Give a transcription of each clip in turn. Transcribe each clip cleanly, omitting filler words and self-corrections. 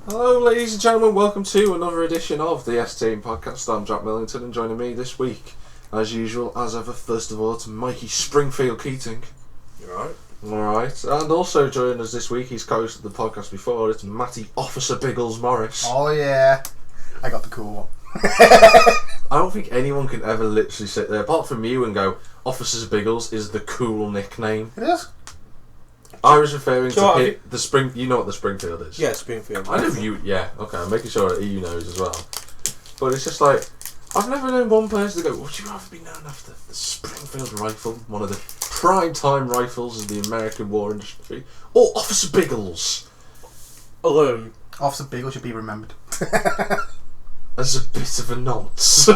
Hello ladies and gentlemen, welcome to another edition of the S-Team Podcast. I'm Jack Millington, and joining me this week, as usual, as ever, first of all, it's Mikey Springfield Keating. You alright? Alright, and also joining us this week, he's co-hosted the podcast before, it's Matty Officer Biggles Morris. Oh yeah, I got the cool one. I don't think anyone can ever literally sit there, apart from you, and go, Officer Biggles is the cool nickname. It is. I was referring So to the Spring. You know what the Springfield is? Yeah, Springfield. I know you. Yeah, okay. I'm making sure that you knows as well. But it's just like I've never known one person to go, "Would you rather be known after the Springfield rifle, one of the prime time rifles of the American war industry, or Officer Biggles?" Alone. Officer Beagle should be remembered. As a bit of a nonce.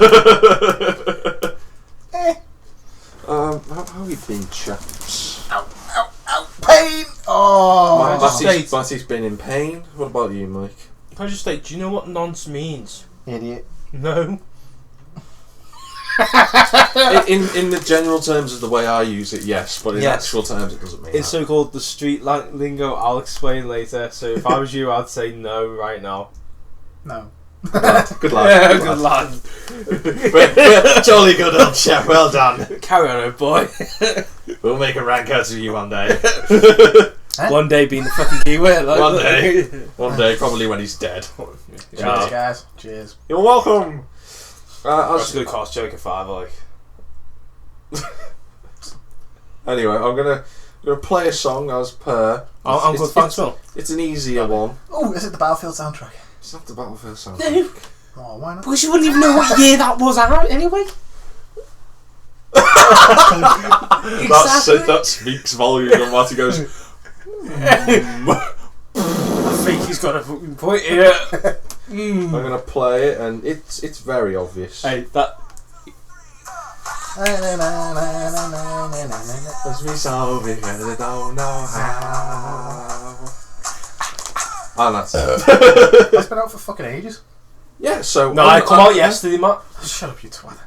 How you been, chaps? Ow, ow, ow, pain! Oh! Matty's been in pain. What about you, Mike? Can I just say, do you know what nonce means? Idiot. No. in the general terms of the way I use it, yes, but in Yes. actual terms it doesn't mean It's that. so called the street lingo. I'll explain later. So if I was you, I'd say no right now. No. Good lad. Yeah, good lad. Jolly good old chap, well done. Carry on, old boy. We'll make a rank out of you one day. One day being the fucking key word. Like, One day. One day, probably when he's dead. Cheers, guys. Cheers. You're welcome. That's a good cost joke at $5, like. Anyway, I'm gonna play a song as per. I'm good, thanks, Phil. It's an easier one. Oh, is it the Battlefield soundtrack? It's not the Battlefield song. No. Oh, why not? Because you wouldn't even know what year that was out anyway. That speaks volumes on what he goes. I think he's got a fucking point here. I'm gonna play it, and it's very obvious. Hey, that. As we so because I don't know how. And that's it. That's been out for fucking ages. Yeah, so. No, I come out yesterday, Matt. Shut up, you twat.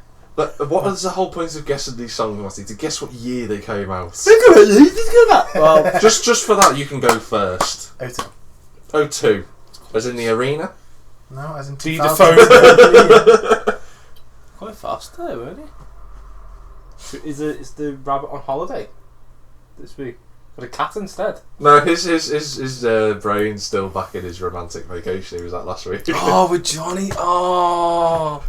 What is the whole point of guessing these songs, Matty? To guess what year they came out. Well, just for that, you can go first. 02. 02. As in the arena? No, as in the 2000. phone. Quite fast there, weren't he? Is the rabbit on holiday this week? Got a cat instead. No, his brain's still back in his romantic vacation he was at last week. Oh, with Johnny. Oh,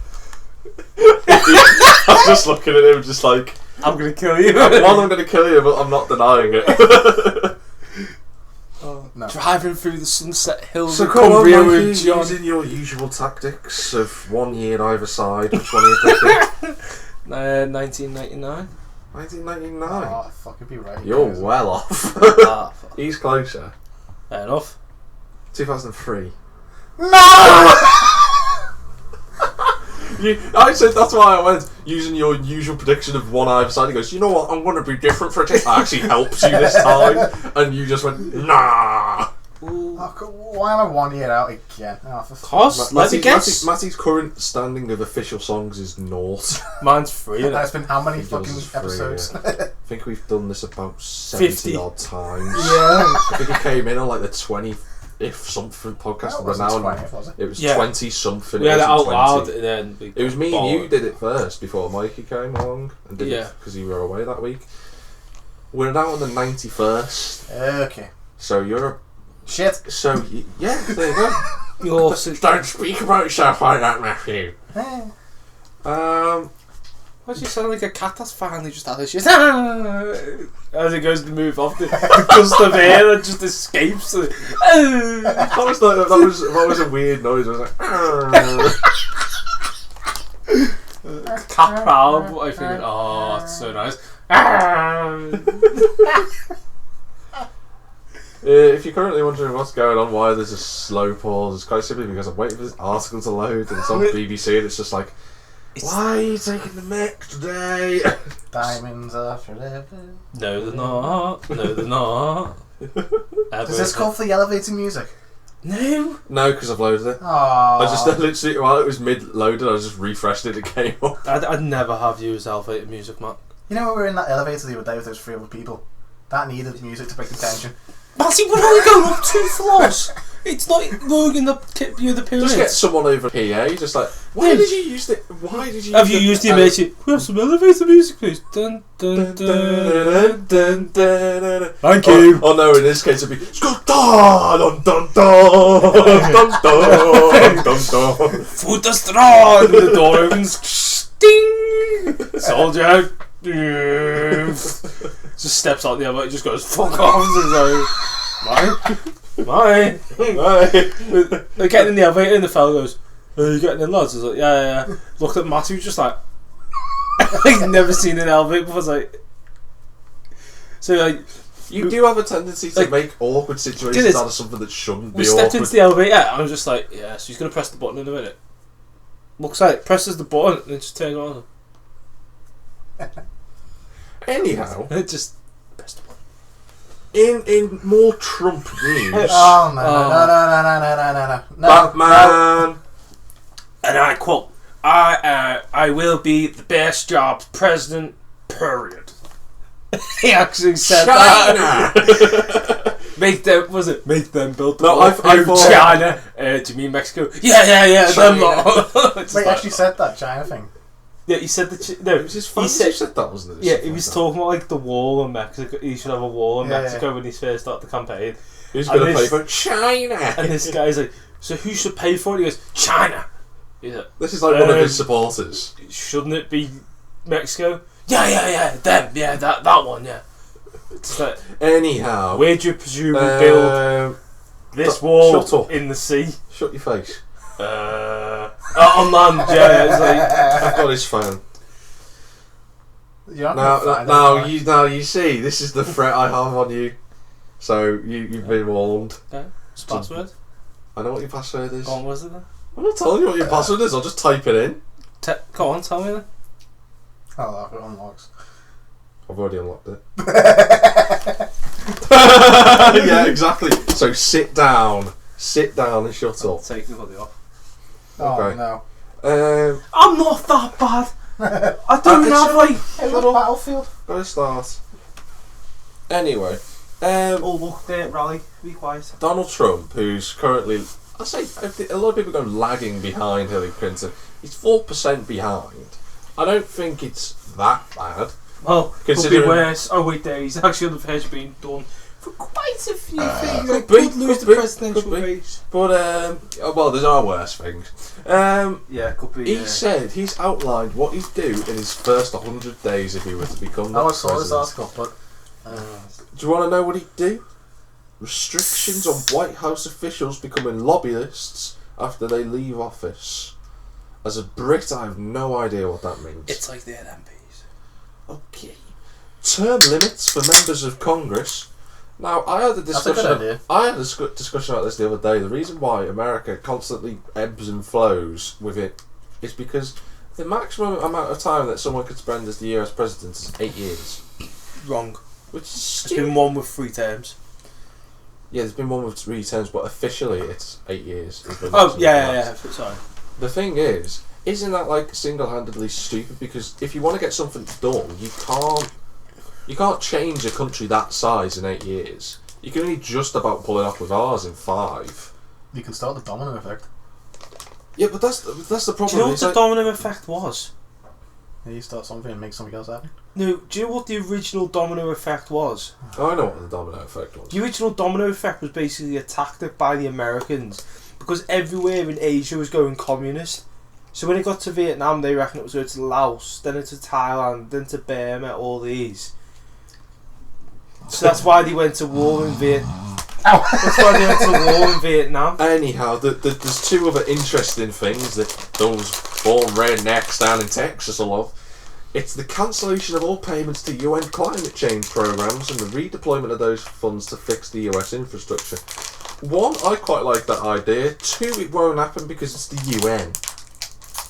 I'm just looking at him just like, I'm gonna kill you. one, I'm going to kill you, but I'm not denying it. No. Driving through the sunset hills So of come on, Cumbria Mikey, with John. using your usual tactics of 1 year either side. Which one are you picking? 1999. 1999. Oh, fuck, you'd be right. You're guys. well off. Ah, fuck. He's closer. Fair enough. 2003. No! I said that's why I went using your usual prediction of one either side. He goes, you know what? I'm going to be different for a change. That actually helps you this time, and you just went nah. Oh, why am I 1 year out again? Oh, for Cost? Let me guess. Matty's current standing of official songs is naught. Mine's free. Innit? That's been how many Yours fucking is free, episodes? I think we've done this about 70 50. odd times. Yeah. I think it came in on like the 20 if something podcast That of wasn't renown. 20, was it? It was Yeah. 20 something. We had it out 20. loud, and then It was me and you did it first before Mikey came along and did Yeah. it because you were away that week. We're now on the 91st, Okay. so you're Shit. yeah. There you go. You're Don't speak about yourself like that, Matthew. Why do you sound like a cat that's finally just had a shit? As it goes to move off, the gust of air that just escapes. That was a weird noise. I was like, Cat proud, but I think, oh, it's so nice. if you're currently wondering what's going on, why there's a slow pause, it's quite simply because I'm waiting for this article to load and it's on BBC and it's just like, why are you taking the mic today? Diamonds are forever. No, they're not. No, they're not. Does this call for the elevator music? No. No, because I've loaded it. Oh. I just literally, while it was mid-loaded, I just refreshed it, it came up. I'd never have used elevator music, Matt. You know when we were in that elevator the other day with those 3 other people? That needed music to break the tension. Matty, we're only going up 2 floors. It's not moving the pyramid. Just get someone over PA, just like, why did you use it? Why did you Have you used the emergency? We have some elevator music, please. Dun, dun, dun, dun, dun. Thank you. Oh no, in this case it'd be dun dun dun dun dun dun. Food the straw, and the door opens. Ding! Soldier. Just steps out the elevator, just goes fuck off. Mine. They're getting in the elevator and the fella goes, "Are you getting in, lads?" I was like, yeah. Looked at Matty, was just like, I've never seen an elevator before. I was like, so like, you do have a tendency to make awkward situations out of something that shouldn't be awkward. We stepped into the elevator and I was just like, yeah, so he's going to press the button in a minute. Looks like presses the button and then just turns on. Anyhow, it just pressed the button. In more Trump news. Oh no. Batman. And I quote, I will be the best job president, period. He actually said that. Make them build the wall. I thought China. Do you mean Mexico? Yeah. Them lot. Wait, actually said that China thing. Yeah, he said no. It was his fans who said that, wasn't it? Yeah, he was talking about like the wall in Mexico. He should have a wall in Mexico when he first started the campaign. Who's going to pay for China? And this guy's like, so who should pay for it? He goes, China. He's like, this is like one of his supporters. Shouldn't it be Mexico? Yeah. Them. Yeah, that one. Yeah. It's like, anyhow, where do you presume we build this wall in the sea? Shut your face. On land, yeah. It's like, I've got his phone. Now you see, this is the threat I have on you. So you've been warned. Okay. What's the password? I know what your password is. Go on, what is it then? I'm not telling you what your password is. I'll just type it in. Go on, tell me then. Oh, it unlocks. I've already unlocked it. Yeah, exactly. So sit down and shut up. Take the hoodie off. Okay. Oh no. I'm not that bad. I don't have like Battlefield. Gotta start. Anyway, look there, Raleigh. Be quiet. Donald Trump, who's currently, I say, a lot of people go lagging behind Hillary Clinton. He's 4% behind. I don't think it's that bad. Well, could be worse. Oh wait, there he's actually on the verge of being done for quite a few things. Could lose the presidential race. But well, there are worse things. Yeah, could be. He said he's outlined what he'd do in his first 100 days if he were to become the I saw president. this article, but do you want to know what he'd do? Restrictions on White House officials becoming lobbyists after they leave office. As a Brit, I have no idea what that means. It's like they're MPs. Okay. Term limits for members of Congress. Now, I had a discussion. I had a discussion about this the other day. The reason why America constantly ebbs and flows with it is because the maximum amount of time that someone could spend as the US president is 8 years. Wrong. Which is There's stupid. been one with 3 terms. Yeah, there's been one with 3 terms, but officially it's 8 years. Oh, yeah. Sorry. The thing is, isn't that like single-handedly stupid? Because if you want to get something done, you can't change a country that size in 8 years. You can only just about pull it off with ours in 5. you can start the domino effect. Yeah, but that's the problem. Do you know what the domino effect was? Yeah, you start something and make something else happen. No, do you know what the original domino effect was? I know what the domino effect was. The original domino effect was basically a tactic by the Americans because everywhere in Asia was going communist. So when it got to Vietnam, they reckon it was going to Laos, then into Thailand, then to Burma, all these. So that's why they went to war in Vietnam. That's why they went to war in Vietnam. Anyhow, there's 2 other interesting things that those born rednecks down in Texas will love. It's the cancellation of all payments to UN climate change programs and the redeployment of those funds to fix the US infrastructure. 1, I quite like that idea. 2, it won't happen because it's the UN.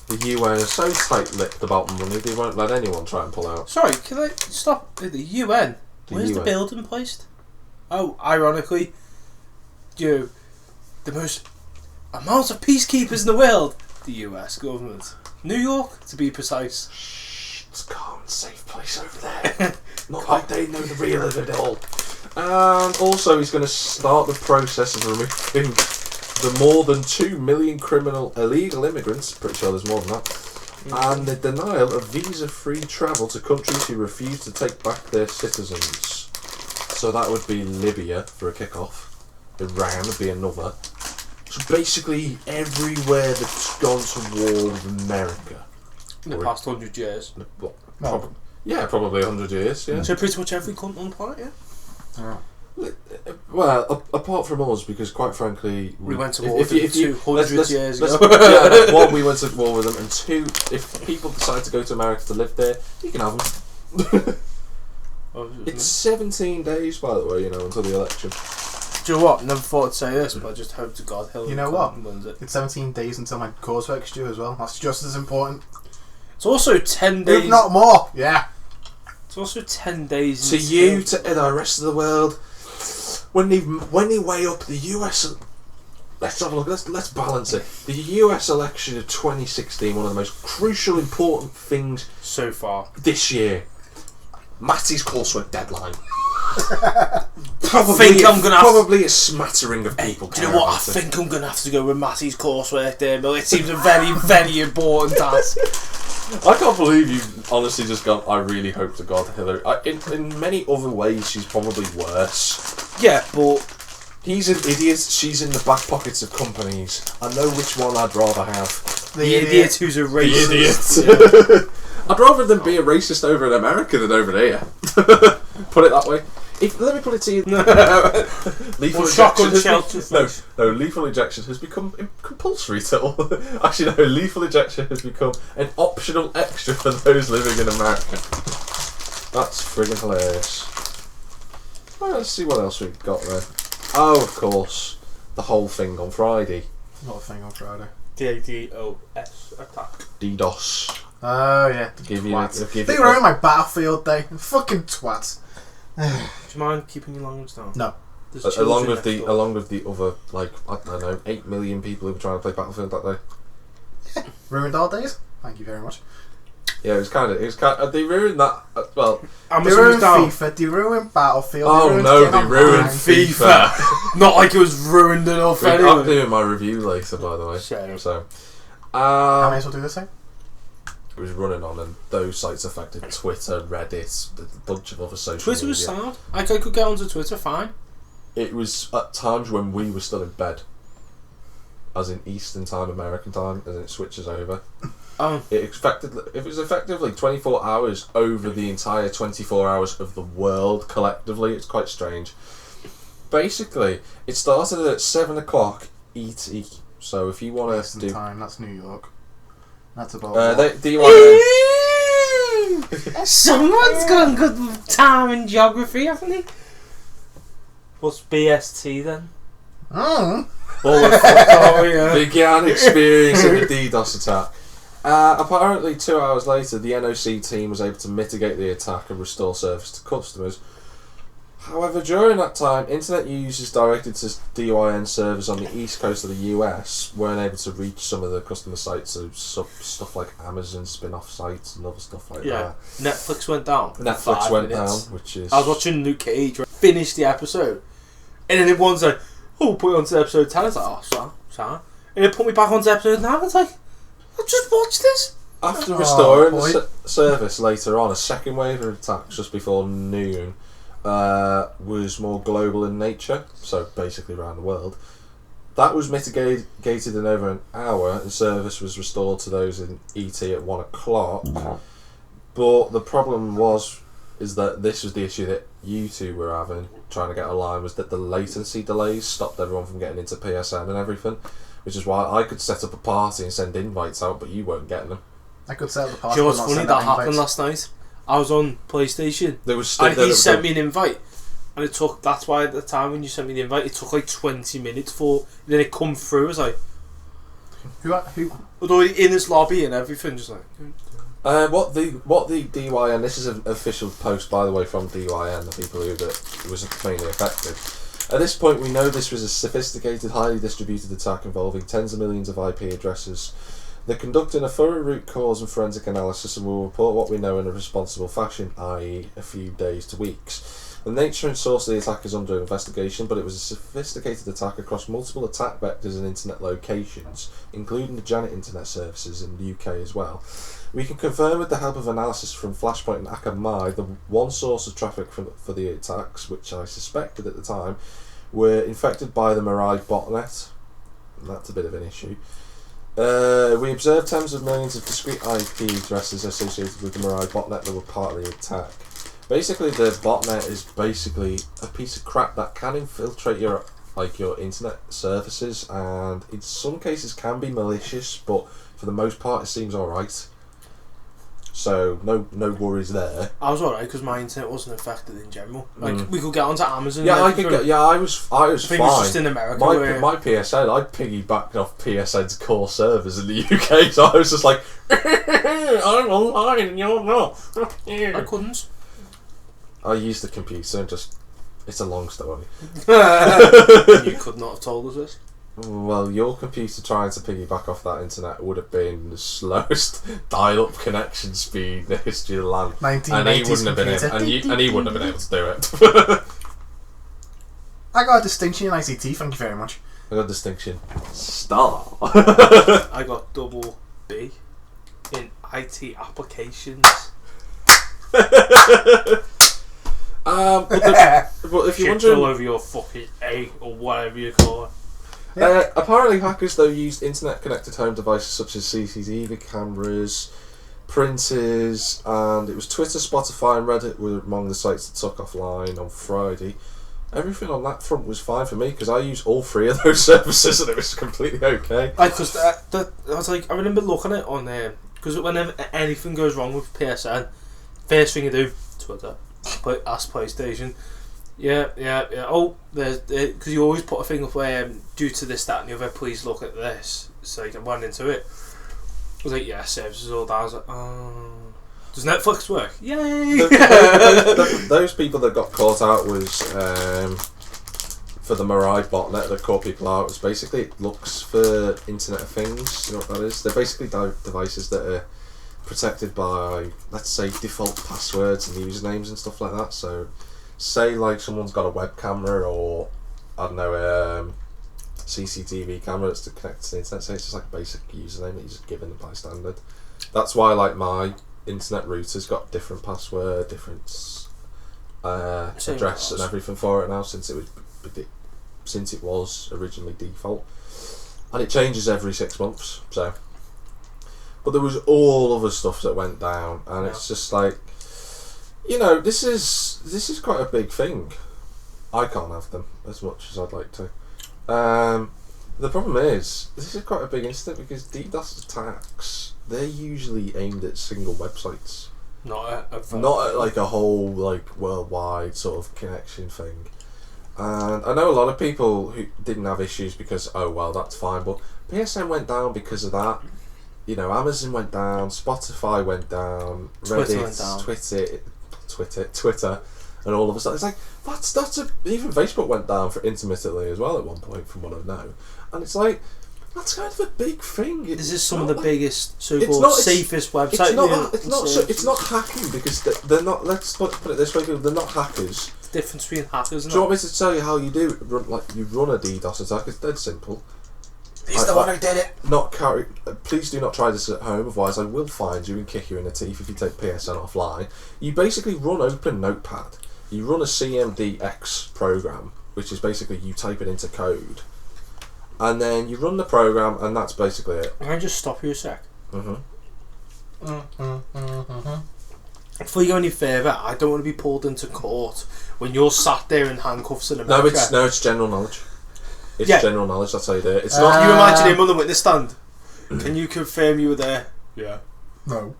The UN are so tight-lipped about money, they won't let anyone try and pull out. Sorry, can I stop? The UN? Where's the building placed? Oh, ironically, the most amount of peacekeepers in the world, the US government. New York, to be precise. Shh, it's a calm, safe place over there. Not like they know the real of it all. And also he's going to start the process of removing the more than 2 million illegal immigrants, pretty sure there's more than that, and the denial of visa-free travel to countries who refuse to take back their citizens. So that would be Libya for a kick-off. Iran would be another. So basically everywhere that's gone to war with America. In the past 100 years. Probably 100 years, yeah. So pretty much every country on the planet, yeah? Well, apart from us, because quite frankly... We went to war with them 200 years ago. One, we went to war with them, and two, if people decide to go to America to live there, you can have them. It's 17 days, by the way, until the election. Do you know what? Never thought I'd say this, but I just hope to God Hillary wins it. It's 17 days until my coursework's due as well. That's just as important. It's also 10 days... If not more, yeah. It's also 10 days... To you, to the rest of the world, when they weigh up the US... Let's have a look, let's balance it. The US election of 2016, one of the most crucial, important things... So far. This year. Matty's coursework deadline. Probably a smattering of people. Do you know what? I think I'm going to have to go with Matty's coursework there, Bill. It seems a very, very important task. I can't believe you've honestly just gone, I really hope to God Hillary. In many other ways, she's probably worse. Yeah, but... He's an idiot, she's in the back pockets of companies. I know which one I'd rather have. The idiot who's a racist. The idiot. I'd rather than be a racist over in America than over here. Put it that way. Let me put it to you. Lethal injection has become compulsory to all. Actually, no. Lethal injection has become an optional extra for those living in America. That's friggin' hilarious. Well, let's see what else we've got there. Oh, of course, the whole thing on Friday. Not a thing on Friday. DDoS attack. DDoS. Oh yeah. They were in my Battlefield Day. Fucking twats. Do you mind keeping your language down? No. Along with the other, like, I don't know, 8 million people who were trying to play Battlefield that day. Ruined our days. Thank you very much. Yeah, it was kind of. They ruined that. Well, they ruined FIFA. They ruined Battlefield. They ruined FIFA. Not like it was ruined enough. Anyway. I'm doing my review later, by the way. So, I may as well do this thing. It was running on, and those sites affected Twitter, Reddit, a bunch of other social Twitter media. was sad. I could get onto Twitter fine. It was at times when we were still in bed, as in Eastern time, American time, and then it switches over. It was effectively 24 hours over the entire 24 hours of the world collectively. It's quite strange. Basically, it started at 7 o'clock ET. So if you want to do time, that's New York. That's about. Someone's got good time in geography, hasn't he? What's BST then? Began experiencing the DDoS attack. Apparently 2 hours later, the NOC team was able to mitigate the attack and restore service to customers. However, during that time, internet users directed to DYN servers on the east coast of the US weren't able to reach some of the customer sites, so stuff like Amazon spin-off sites and other stuff like that. Netflix went down. Netflix went down, which is... I was watching Luke Cage, finished the episode, and then everyone's like, oh, put it onto episode 10. I was like, oh, sorry. And it put me back onto episode 9. I was like, I just watched this. After restoring the service later on, a second wave of attacks just before noon was more global in nature, so basically around the world. That was mitigated in over an hour, and service was restored to those in ET at 1 o'clock. But the problem is that this was the issue that you two were having, trying to get online, was that the latency delays stopped everyone from getting into PSN and everything, which is why I could set up a party and send invites out, but you weren't getting them. I could set up a party. Do you know what's funny? That happened last night. I was on PlayStation, and he sent me an invite, and it took. That's why at the time when you sent me the invite, it took like 20 minutes for. Then it come through. I was like, who? Although in his lobby and everything, just like. What the DYN? This is an official post, by the way, from DYN, the people who was mainly affected. At this point, we know this was a sophisticated, highly distributed attack involving tens of millions of IP addresses. They're conducting a thorough root cause and forensic analysis and will report what we know in a responsible fashion, i.e. a few days to weeks. The nature and source of the attack is under investigation, but it was a sophisticated attack across multiple attack vectors and internet locations, including the Janet internet services in the UK as well. We can confirm with the help of analysis from Flashpoint and Akamai the one source of traffic for the attacks, which I suspected at the time, were infected by the Mirai botnet. And that's a bit of an issue. We observed tens of millions of discrete IP addresses associated with the Mirai botnet that were part of the attack. Basically, the botnet is basically a piece of crap that can infiltrate your internet services, and in some cases can be malicious, but for the most part it seems alright. So no worries there. I was alright because my internet wasn't affected in general. Like we could get onto Amazon. Yeah, I could get. Yeah, I was fine. I think it was just in America. My PSN, I piggybacked off PSN's core servers in the UK, so I was just like, I'm online and you're not. I couldn't. I used the computer and just. It's a long story. You could not have told us this. Well, your computer trying to piggyback off that internet would have been the slowest dial-up connection speed in the history of the land, and he wouldn't have been able. And he wouldn't have been able to do it. I got a distinction in ICT. Thank you very much. I got a distinction. Star. I got double B in IT applications. But if you're wondering, all over your fucking A or whatever you call it. Apparently hackers though used internet connected home devices such as CCTV cameras, printers, and it was Twitter, Spotify and Reddit were among the sites that took offline on Friday. Everything on that front was fine for me because I use all three of those services and it was completely okay. Because I was like, I remember looking at it on there because whenever anything goes wrong with PSN, first thing you do, Twitter, ask PlayStation. Yeah. Oh, there's because you always put a thing up where due to this, that, and the other, please look at this. So I went into it. I was like, yeah, services all down. I was like, oh, does Netflix work? Yay! Those people that got caught out was for the Mirai botnet that caught people out. Was basically it looks for Internet of Things. You know what that is? They're basically devices that are protected by, let's say, default passwords and usernames and stuff like that. So. Say like someone's got a web camera or I don't know CCTV camera that's to connect to the internet. So it's just like a basic username that you're just given by standard. That's why like my internet router's got different password, different address and everything for it now since it was originally default, and it changes every 6 months. So, but there was all other stuff that went down, and it's just like. You know, this is quite a big thing. I can't have them as much as I'd like to. The problem is, this is quite a big incident because DDoS attacks, they're usually aimed at single websites. Not at like a whole like worldwide sort of connection thing. And I know a lot of people who didn't have issues because, oh well, that's fine, but PSN went down because of that. You know, Amazon went down, Spotify went down, Reddit went down. Twitter, and all of a sudden it's like even Facebook went down for intermittently as well at one point, from what I know, and it's like that's kind of a big thing. This is some of the biggest so-called safest websites. It's not hacking because they're not. Let's put it this way: they're not hackers. The difference between hackers. Do you want me to tell you how you do you run a DDoS attack? It's dead simple. He's the one who did it. Please do not try this at home, otherwise I will find you and kick you in the teeth if you take PSN offline. You basically run open Notepad. You run a CMDX program, which is basically you type it into code, and then you run the program, and that's basically it. Can I just stop you a sec? Before you go any further, I don't want to be pulled into court when you're sat there in handcuffs in America. No, it's general knowledge. It's general knowledge, that's how you do it. It's not. Can you imagine him on the witness stand? Can you confirm you were there? Yeah. No.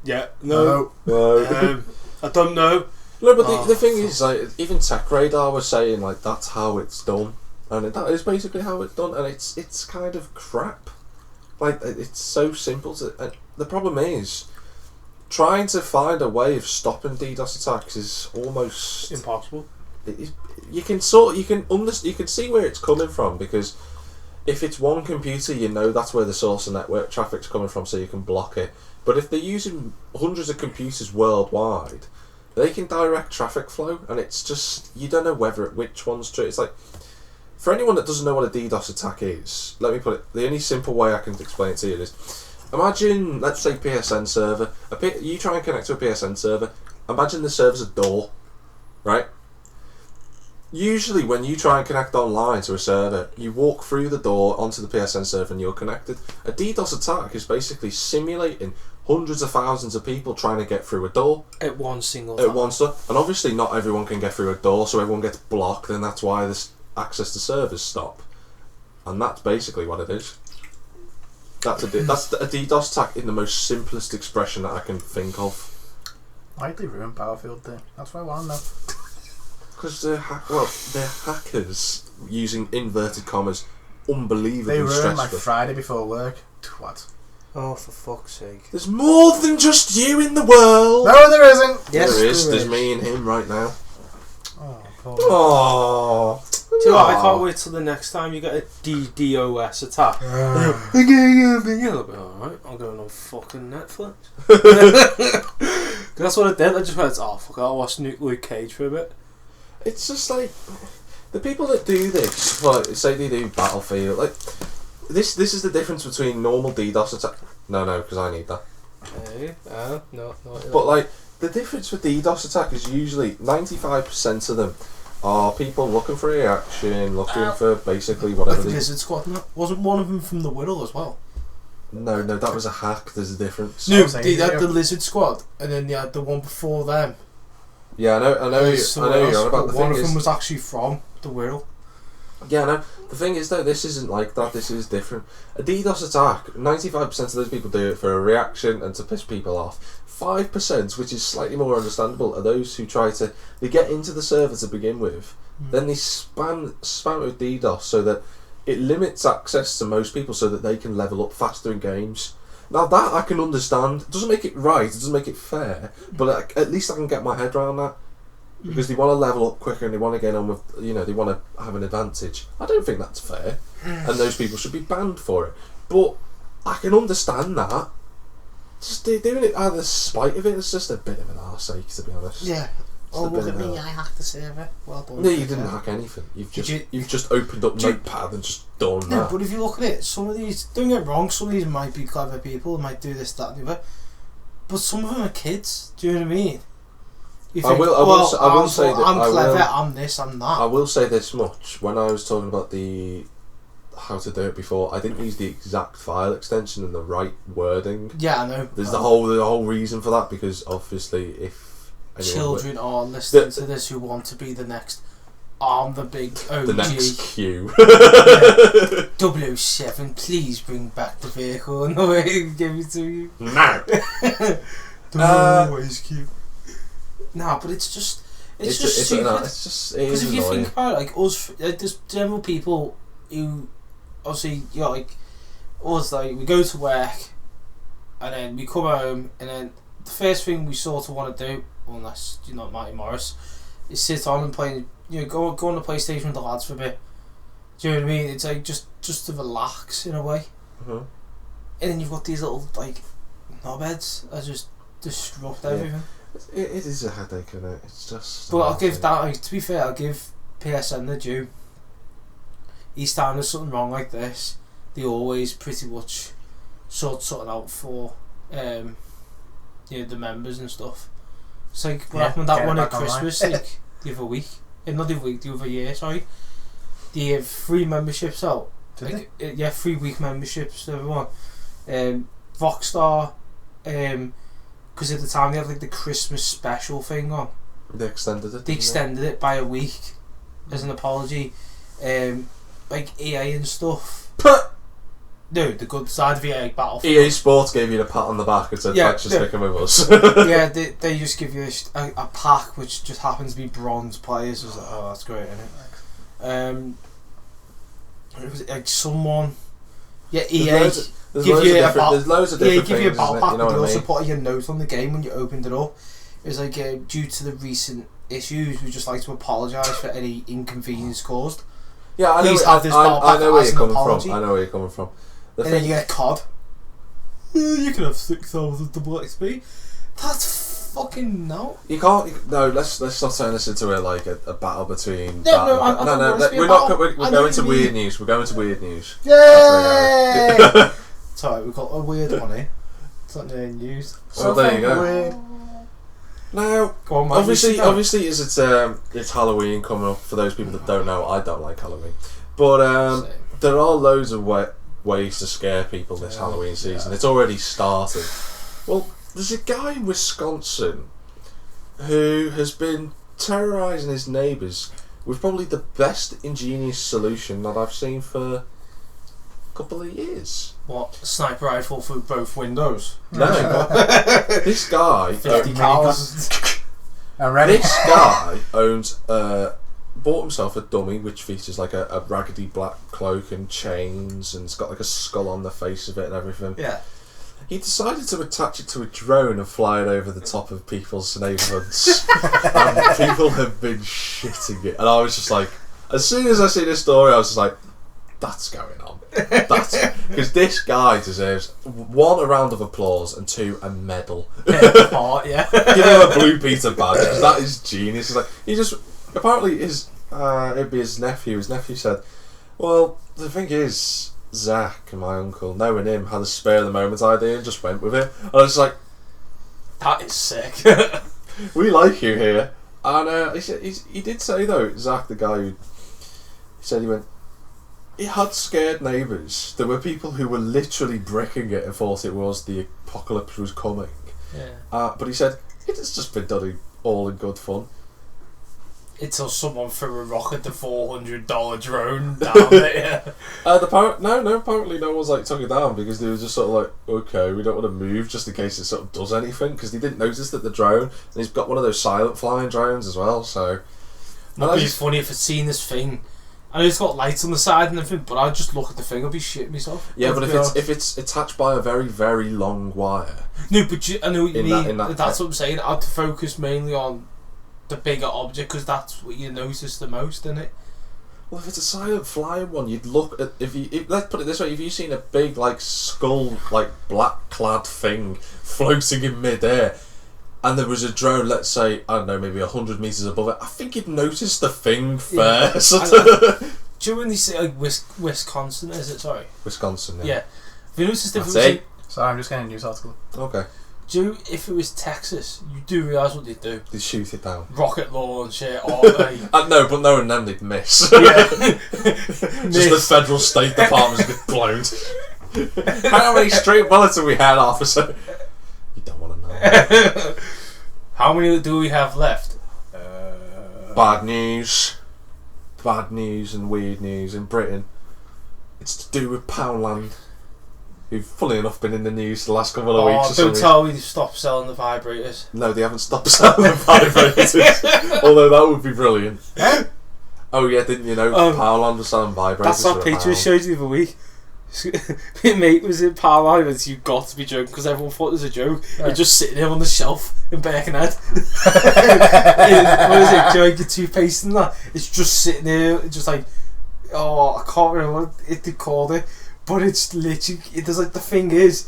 Yeah. No. I don't know. No, but the thing is, like, even Tech Radar was saying like that's how it's done, and that is basically how it's done, and it's kind of crap. Like it's so simple and the problem is trying to find a way of stopping DDoS attacks is almost impossible. You can see where it's coming from, because if it's one computer, you know that's where the source of network traffic's coming from, so you can block it. But if they're using hundreds of computers worldwide, they can direct traffic flow, and it's just, you don't know which one's true. It's like, for anyone that doesn't know what a DDoS attack is, let me put it, the only simple way I can explain it to you is, imagine, let's say PSN server, you try and connect to a PSN server, imagine the server's a door, right? Usually when you try and connect online to a server, you walk through the door onto the PSN server and you're connected. A DDoS attack is basically simulating hundreds of thousands of people trying to get through a door. At one single time. And obviously not everyone can get through a door, so everyone gets blocked, and that's why this access to servers stop. And that's basically what it is. That's a DDoS attack in the most simplest expression that I can think of. Why'd they ruin Battlefield Day? That's what I want to know. Because they're hackers using inverted commas unbelievably stressful. They ruined my stressful. Friday before work. Twat. Oh, for fuck's sake. There's more than just you in the world. No, there isn't. Yes, there is. There's me and him right now. Oh, poor. Aww. Do you know what, I can't wait till the next time you get a DDoS attack. Alright, I'm going on fucking Netflix. That's what I did. I just went, oh fuck, I'll watch Luke Cage for a bit. It's just like, the people that do this, like, say they do Battlefield, like, this is the difference between normal DDoS attack. No, because I need that. Hey, no. But like, the difference with DDoS attack is usually 95% of them are people looking for reaction, looking for basically whatever. Like the Lizard Squad, wasn't one of them from the Whittle as well? No, that was a hack. There's a difference. No, they had the Lizard Squad, and then they had the one before them. Yeah, I know you're on about. The one thing of them was actually from the Whittle. Yeah, no. The thing is, though, this isn't like that. This is different. A DDoS attack, 95% of those people do it for a reaction and to piss people off. 5%, which is slightly more understandable, are those who they get into the server to begin with, then they spam with DDoS so that it limits access to most people so that they can level up faster in games. Now that I can understand. It doesn't make it right, it doesn't make it fair, but at least I can get my head around that. Because they want to level up quicker and they want to get on with, they want to have an advantage. I don't think that's fair, and those people should be banned for it. But I can understand that. Just doing it out of spite of it, it's just a bit of an arseache, to be honest. Yeah. Oh, look at me, I hacked the server. Well done. No, you didn't hack anything. You've just opened up Notepad and just done that. No, but if you look at it, some of these, don't get me wrong, some of these might be clever people, might do this, that, and the other. But some of them are kids. Do you know what I mean? You think, I will say that I'm clever, I'm this, I'm that. I will say this much. When I was talking about how to do it before, I didn't use the exact file extension and the right wording. Yeah, I know. There's the whole reason for that, because obviously if children are listening to this who want to be the next the big OG. The next Q. 007, please bring back the vehicle and the way to give it to you. No. Always Q. No, but it's just stupid. Because if you think about it, like us, there's general people who obviously us, like we go to work and then we come home and then the first thing we sort of want to do, unless you're not Matty Morris, is sit on and play. Go on the PlayStation with the lads for a bit. Do you know what I mean? It's like just to relax in a way. And then you've got these little knobheads that just disrupt everything. It is a headache, isn't it? It's just. But I'll give that. To be fair, I'll give PSN the due. Each time there's something wrong like this, they always pretty much sort it out for the members and stuff. It's like what happened that one at Christmas, like the other week, not the other week, the other year. Sorry, they have free memberships out. Did they? Yeah, 3-week memberships to everyone. Rockstar. Because at the time they had like the Christmas special thing on. They extended it. They extended it by a week as an apology. Like EA and stuff. No, the good side of EA Battlefield. EA Sports gave you a pat on the back and said, thanks for sticking with us. Yeah, they just give you a pack which just happens to be bronze players. I was like, oh, that's great, isn't it? It was like someone. Yeah, EA. There's loads of different give you a things, battle pack, you know but they what I also mean? put your note on the game when you opened it up. It was like, due to the recent issues, we'd just like to apologise for any inconvenience caused. Yeah, I know where you're coming from. And then you get a COD. You can have 6,000 double XP. That's fucking no. You can't. No, let's not turn this into a battle between. We're going to weird news. We're going to weird news. Yay! Sorry, we've got a weird one here. It's not new news. So there you go. Now, on, obviously, it's Halloween coming up. For those people that don't know, I don't like Halloween, but there are loads of ways to scare people this Halloween season. It's already started. Well, there's a guy in Wisconsin who has been terrorising his neighbours with probably the best ingenious solution that I've seen for a couple of years. What? Sniper rifle through both windows? No. This guy... 50 calories. I'm ready. This guy bought himself a dummy which features like a raggedy black cloak and chains, and it's got like a skull on the face of it and everything. Yeah. He decided to attach it to a drone and fly it over the top of people's neighbourhoods. And people have been shitting it. And I was just like, as soon as I see this story, I was just like, that's going on. Because this guy deserves 1, a round of applause, and 2, a medal. Yeah. Give him a Blue Peter badge, because that is genius. It's like, he just, apparently it'd be his nephew. His nephew said, well, the thing is, Zach, my uncle, knowing him, had a spare of the moment idea and just went with it. And I was like, that is sick. we like you here. And he did say though, Zach, the guy who he said he had scared neighbours. There were people who were literally bricking it and thought it was the apocalypse was coming. Yeah. But he said it has just been done all in good fun. Until someone threw a rock at the $400 drone down there. Apparently no one's like took it down, because they were just sort of like, okay, we don't want to move just in case it sort of does anything, because they didn't notice that the drone, and he's got one of those silent flying drones as well, so... It'd be funny if I'd seen this thing, and it's got lights on the side and everything, but I'd just look at the thing, I'd be shitting myself. Yeah, but if it's attached by a very, very long wire... No, but I know what you mean, that's what I'm saying. I'd focus mainly on the bigger object, because that's what you notice the most, isn't it? Well, if it's a silent flying one, you'd look at let's put it this way: if you've seen a big like skull, like black clad thing floating in midair, and there was a drone, let's say, I don't know, maybe 100 meters above it, I think you'd notice the thing first. Do you know when they say like Wisconsin? Is it? Sorry, Wisconsin. Yeah. Yeah. Have you noticed if That's it was? it. Sorry, I'm just getting a news article. Okay. Do you know if it was Texas? You do realise what they do? They'd shoot it down. Rocket launch it, or no, but knowing them, they'd miss. Yeah. Just the federal State Department's get blown. How many straight bullets have we had, officer? You don't want to know. How many do we have left? Bad news and weird news in Britain. It's to do with Poundland, who've funnily enough been in the news the last couple of weeks. Don't tell me they've stopped selling the vibrators. No, they haven't stopped selling the vibrators. Although that would be brilliant. Oh yeah, didn't you know Poundland was selling vibrators? That's what Peter showed you the other week. My mate was in Poundland and you got to be joking, because everyone thought it was a joke. Yeah. You're just sitting there on the shelf in Birkenhead. What is it? Do you like your toothpaste and that? It's just sitting there, just like, I can't remember what they called it, but it's literally, there's like, the thing is,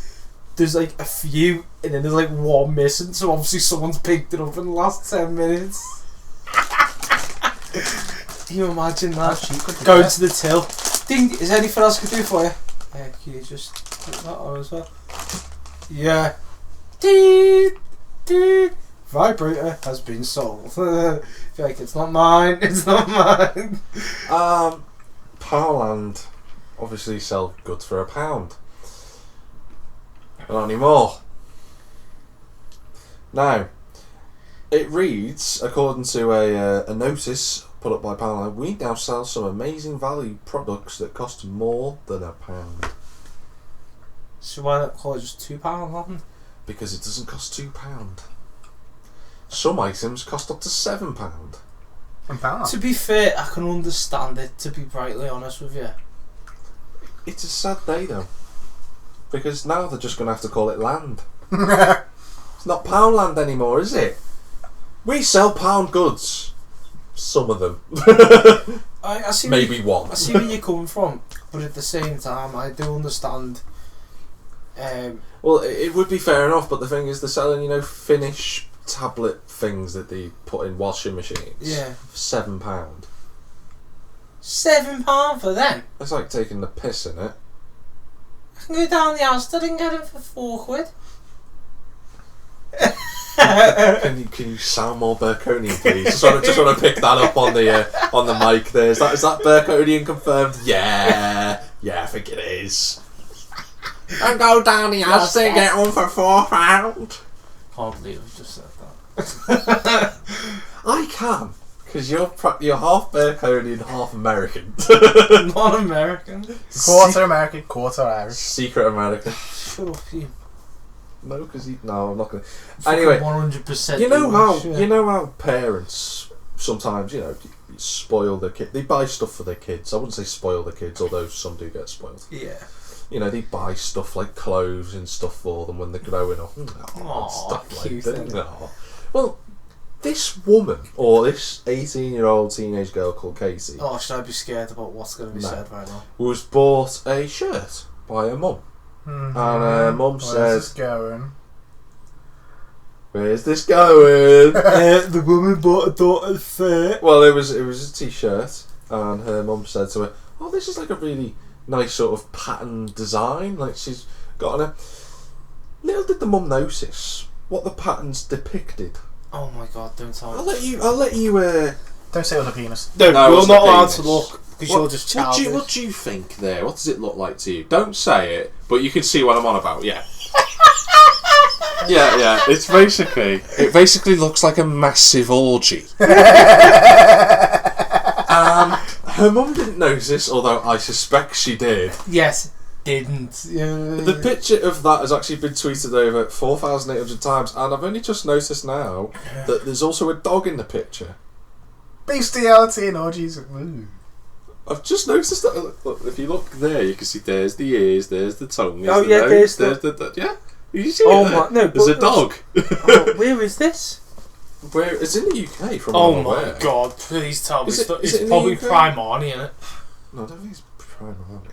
there's like a few, and then there's like one missing, so obviously someone's picked it up in the last 10 minutes. Can you imagine that? Going to the till. Ding, is there anything else I could do for you? Yeah, can you just put that on as well? Yeah. Ding, ding. Vibrator has been sold. Feel like it's not mine. It's not mine. Poundland obviously sell goods for £1. But not anymore. Now, it reads, according to a notice put up by Poundland, we now sell some amazing value products that cost more than £1. So why not call it just £2 Latin? Because it doesn't cost £2. Some items cost up to £7. To be fair, I can understand it, to be brightly honest with you. It's a sad day though, because now they're just going to have to call it land. It's not Poundland anymore, is it? We sell pound goods. Some of them. I see maybe one. I see where you're coming from, but at the same time, I do understand. Well, it would be fair enough, but the thing is, they're selling, Finnish tablet things that they put in washing machines. Yeah. For £7. £7 for them? It's like taking the piss in it. I can go down the Asda and get it for £4. Can you sound more Berkonian, please? Just want to pick that up on the mic there. Is that Berkonian confirmed? Yeah, I think it is. And go down the Asda and get one for £4. Can't believe I've just said that. I can, because you're half Berkonian, half American. Not American. Quarter American, quarter Irish. Secret American. Shut up, you. No, because no, I'm not going to. Anyway, 100%. You know how parents sometimes spoil their kid. They buy stuff for their kids. I wouldn't say spoil their kids, although some do get spoiled. Yeah. They buy stuff like clothes and stuff for them when they're growing up. Stuff like that. Well, this woman, or this 18-year-old teenage girl called Casey. Oh, should I be scared about what's going to be said right now? Was bought a shirt by her mum. Mm-hmm. And her mum says, "Where's this going? Where's this going?" The woman bought a daughter's shirt. Well, it was a t-shirt, and her mum said to her, "Oh, this is like a really nice sort of pattern design. Like she's got on a." Little did the mum notice what the patterns depicted. Oh my God! Don't tell me. I'll let you. Don't say on the penis. No, No, you're it's not the allowed penis. to look because you're just childish. What do you think there? What does it look like to you? Don't say it, but you can see what I'm on about. Yeah. Yeah. It basically looks like a massive orgy. Her mum didn't notice, although I suspect she did. Yes, didn't. The picture of that has actually been tweeted over 4,800 times, and I've only just noticed now that there's also a dog in the picture. Bestiality and orgies. Ooh. I've just noticed that. Look, if you look there, you can see there's the ears, there's the tongue, Oh, the yeah, nose, there's the yeah. You see Oh it there? my- no, there's a but- dog. Oh, where is this? Where it's in the UK from Oh what I'm my aware. God! Please tell me Is it- is it's it in the probably UK? Prime Arnie, isn't it? No, I don't think it's Prime Army.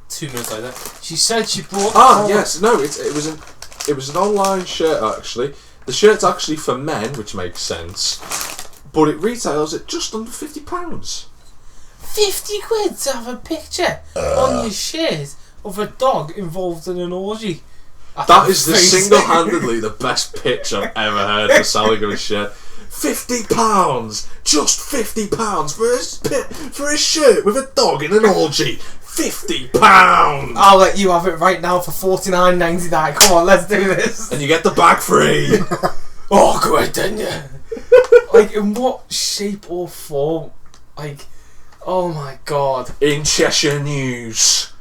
2 minutes later, she said she bought. Yes, no, it was an online shirt actually. The shirt's actually for men, which makes sense, but it retails at just under £50. 50 quid to have a picture on your shirt of a dog involved in an orgy. That is Crazy. single-handedly the best pitch I've ever heard for selling of a shirt. £50, just £50 for a shirt with a dog in an orgy. £50. I'll let you have it right now for $49.99. Come on, let's do this. And you get the bag free. Oh, great, then yeah. Like, in what shape or form? Like, oh my God. In Cheshire News,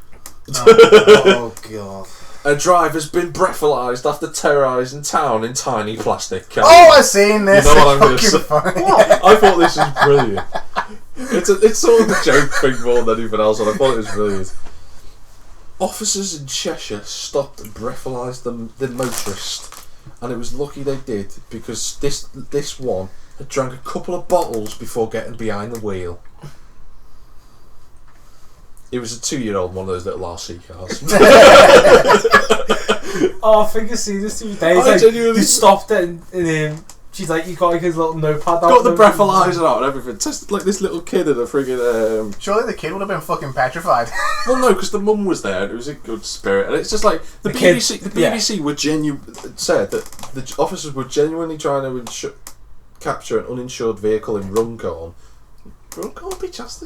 Oh God. a driver's been breathalyzed after terrorising town in tiny plastic cans. Oh, I've seen this. You know what I'm It's gonna fucking say? funny. I thought this was brilliant. It's sort of a joke thing more than anything else, and I thought it was brilliant. Officers in Cheshire stopped and breathalyzed the motorist, and it was lucky they did because this one had drank a couple of bottles before getting behind the wheel. It was a 2-year-old, one of those little RC cars. Oh, I think I see this 2 days. I Like, genuinely- they stopped it and she's like, you got like his little notepad. Got the breathalyzer out and everything. Tested like this little kid in a friggin' Surely the kid would have been fucking petrified. Well, no, because the mum was there and it was a good spirit, and it's just like the kid- BBC. The yeah. BBC were said that the officers were genuinely trying to capture an uninsured vehicle in Runcorn. Runcorn would be classed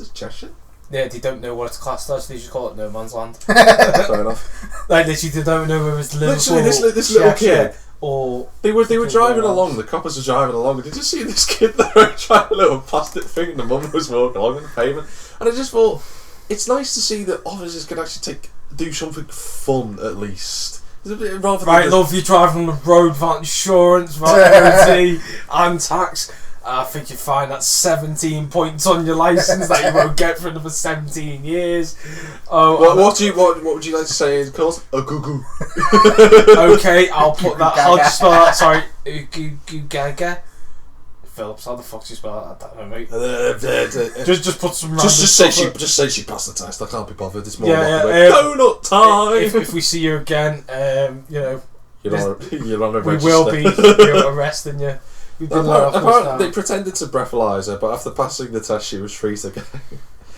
as Cheshire. Yeah, they don't know what it's classed as. They just call it no man's land. Fair enough. Like literally, they don't know whether it's Liverpool. Literally, this little Cheshire, kid. or They were driving Wales. along. The coppers were driving along. And did you see this kid there trying a little plastic thing? And the mum was walking along on the pavement. And I just thought, it's nice to see that officers can actually do something fun at least. Rather right, than love, you're driving on the road without insurance, without MOT and tax. I think you find that 17 points on your license that you won't get for another 17 years. Oh, What would you like to say in course? A goo goo. okay, I'll put that. How do you spell that? Sorry, gaga. Phillips, how the fuck do you spell that? I don't know, mate. Just put some. Just say she passed the test. I can't be bothered. It's more Yeah, like yeah, donut time. If we see you again, you know, You're on a We register. will be arresting you. We've been let off Apparently, now. they pretended to breathalyse her, but after passing the test, she was free to go.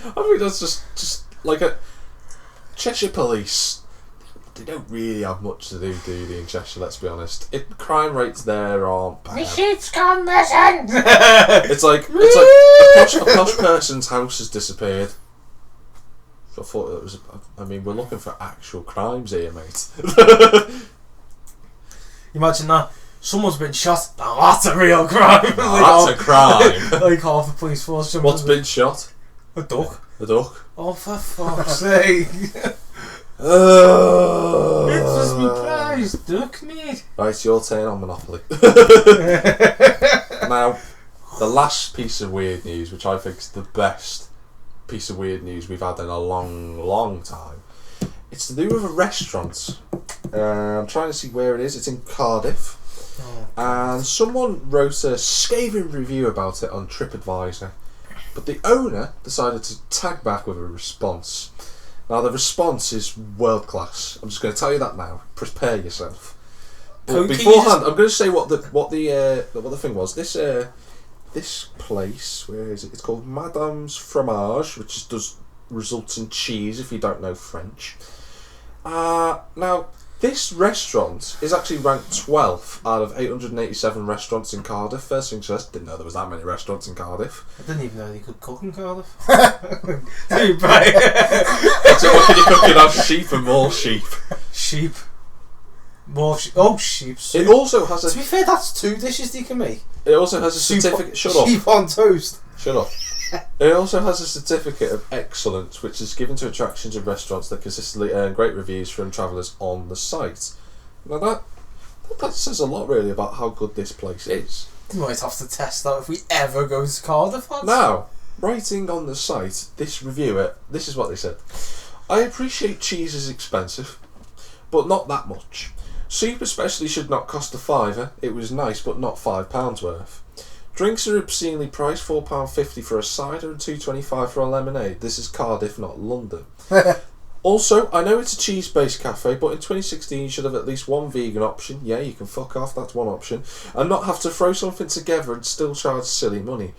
I think that's just like a Cheshire Police. They don't really have much to do they, in Cheshire? Let's be honest. Crime rates there aren't bad. My sheep's gone missing. It's like a posh person's house has disappeared. I thought it was. I mean, we're looking for actual crimes here, mate. Imagine that. Someone's been shot. Now that's a real crime. That's a crime. Like half the police force. What's been shot? A duck. A duck. Oh, for fuck's sake! Oh. It was me prize, duck mate. Right, it's your turn on Monopoly. Now, the last piece of weird news, which I think is the best piece of weird news we've had in a long, long time. It's to do with a restaurant. I'm trying to see where it is. It's in Cardiff. Oh. And someone wrote a scathing review about it on TripAdvisor. But the owner decided to tag back with a response. Now, the response is world class. I'm just going to tell you that now. Prepare yourself. But beforehand, I'm going to say what the thing was. This place, where is it? It's called Madame's Fromage, which does results in cheese if you don't know French. Now, this restaurant is actually ranked 12th out of 887 restaurants in Cardiff. First things first, didn't know there was that many restaurants in Cardiff. I didn't even know they could cook in Cardiff. Dude, right. So what can you cook? You'd have sheep and more sheep. Sheep. More sheep. Oh, sheep soup. It also has a... To be fair, that's 2 dishes you can make. It also has a certificate... Shut up. Sheep on toast. Shut up. It also has a certificate of excellence, which is given to attractions and restaurants that consistently earn great reviews from travellers on the site. Now that says a lot, really, about how good this place is. We might have to test that if we ever go to Cardiff. Now, writing on the site, this reviewer, this is what they said. I appreciate cheese is expensive, but not that much. Soup especially should not cost a £5. It was nice, but not £5 worth. Drinks are obscenely priced, £4.50 for a cider and £2.25 for a lemonade. This is Cardiff, not London. Also, I know it's a cheese-based cafe, but in 2016 you should have at least one vegan option. Yeah, you can fuck off, that's one option. And not have to throw something together and still charge silly money.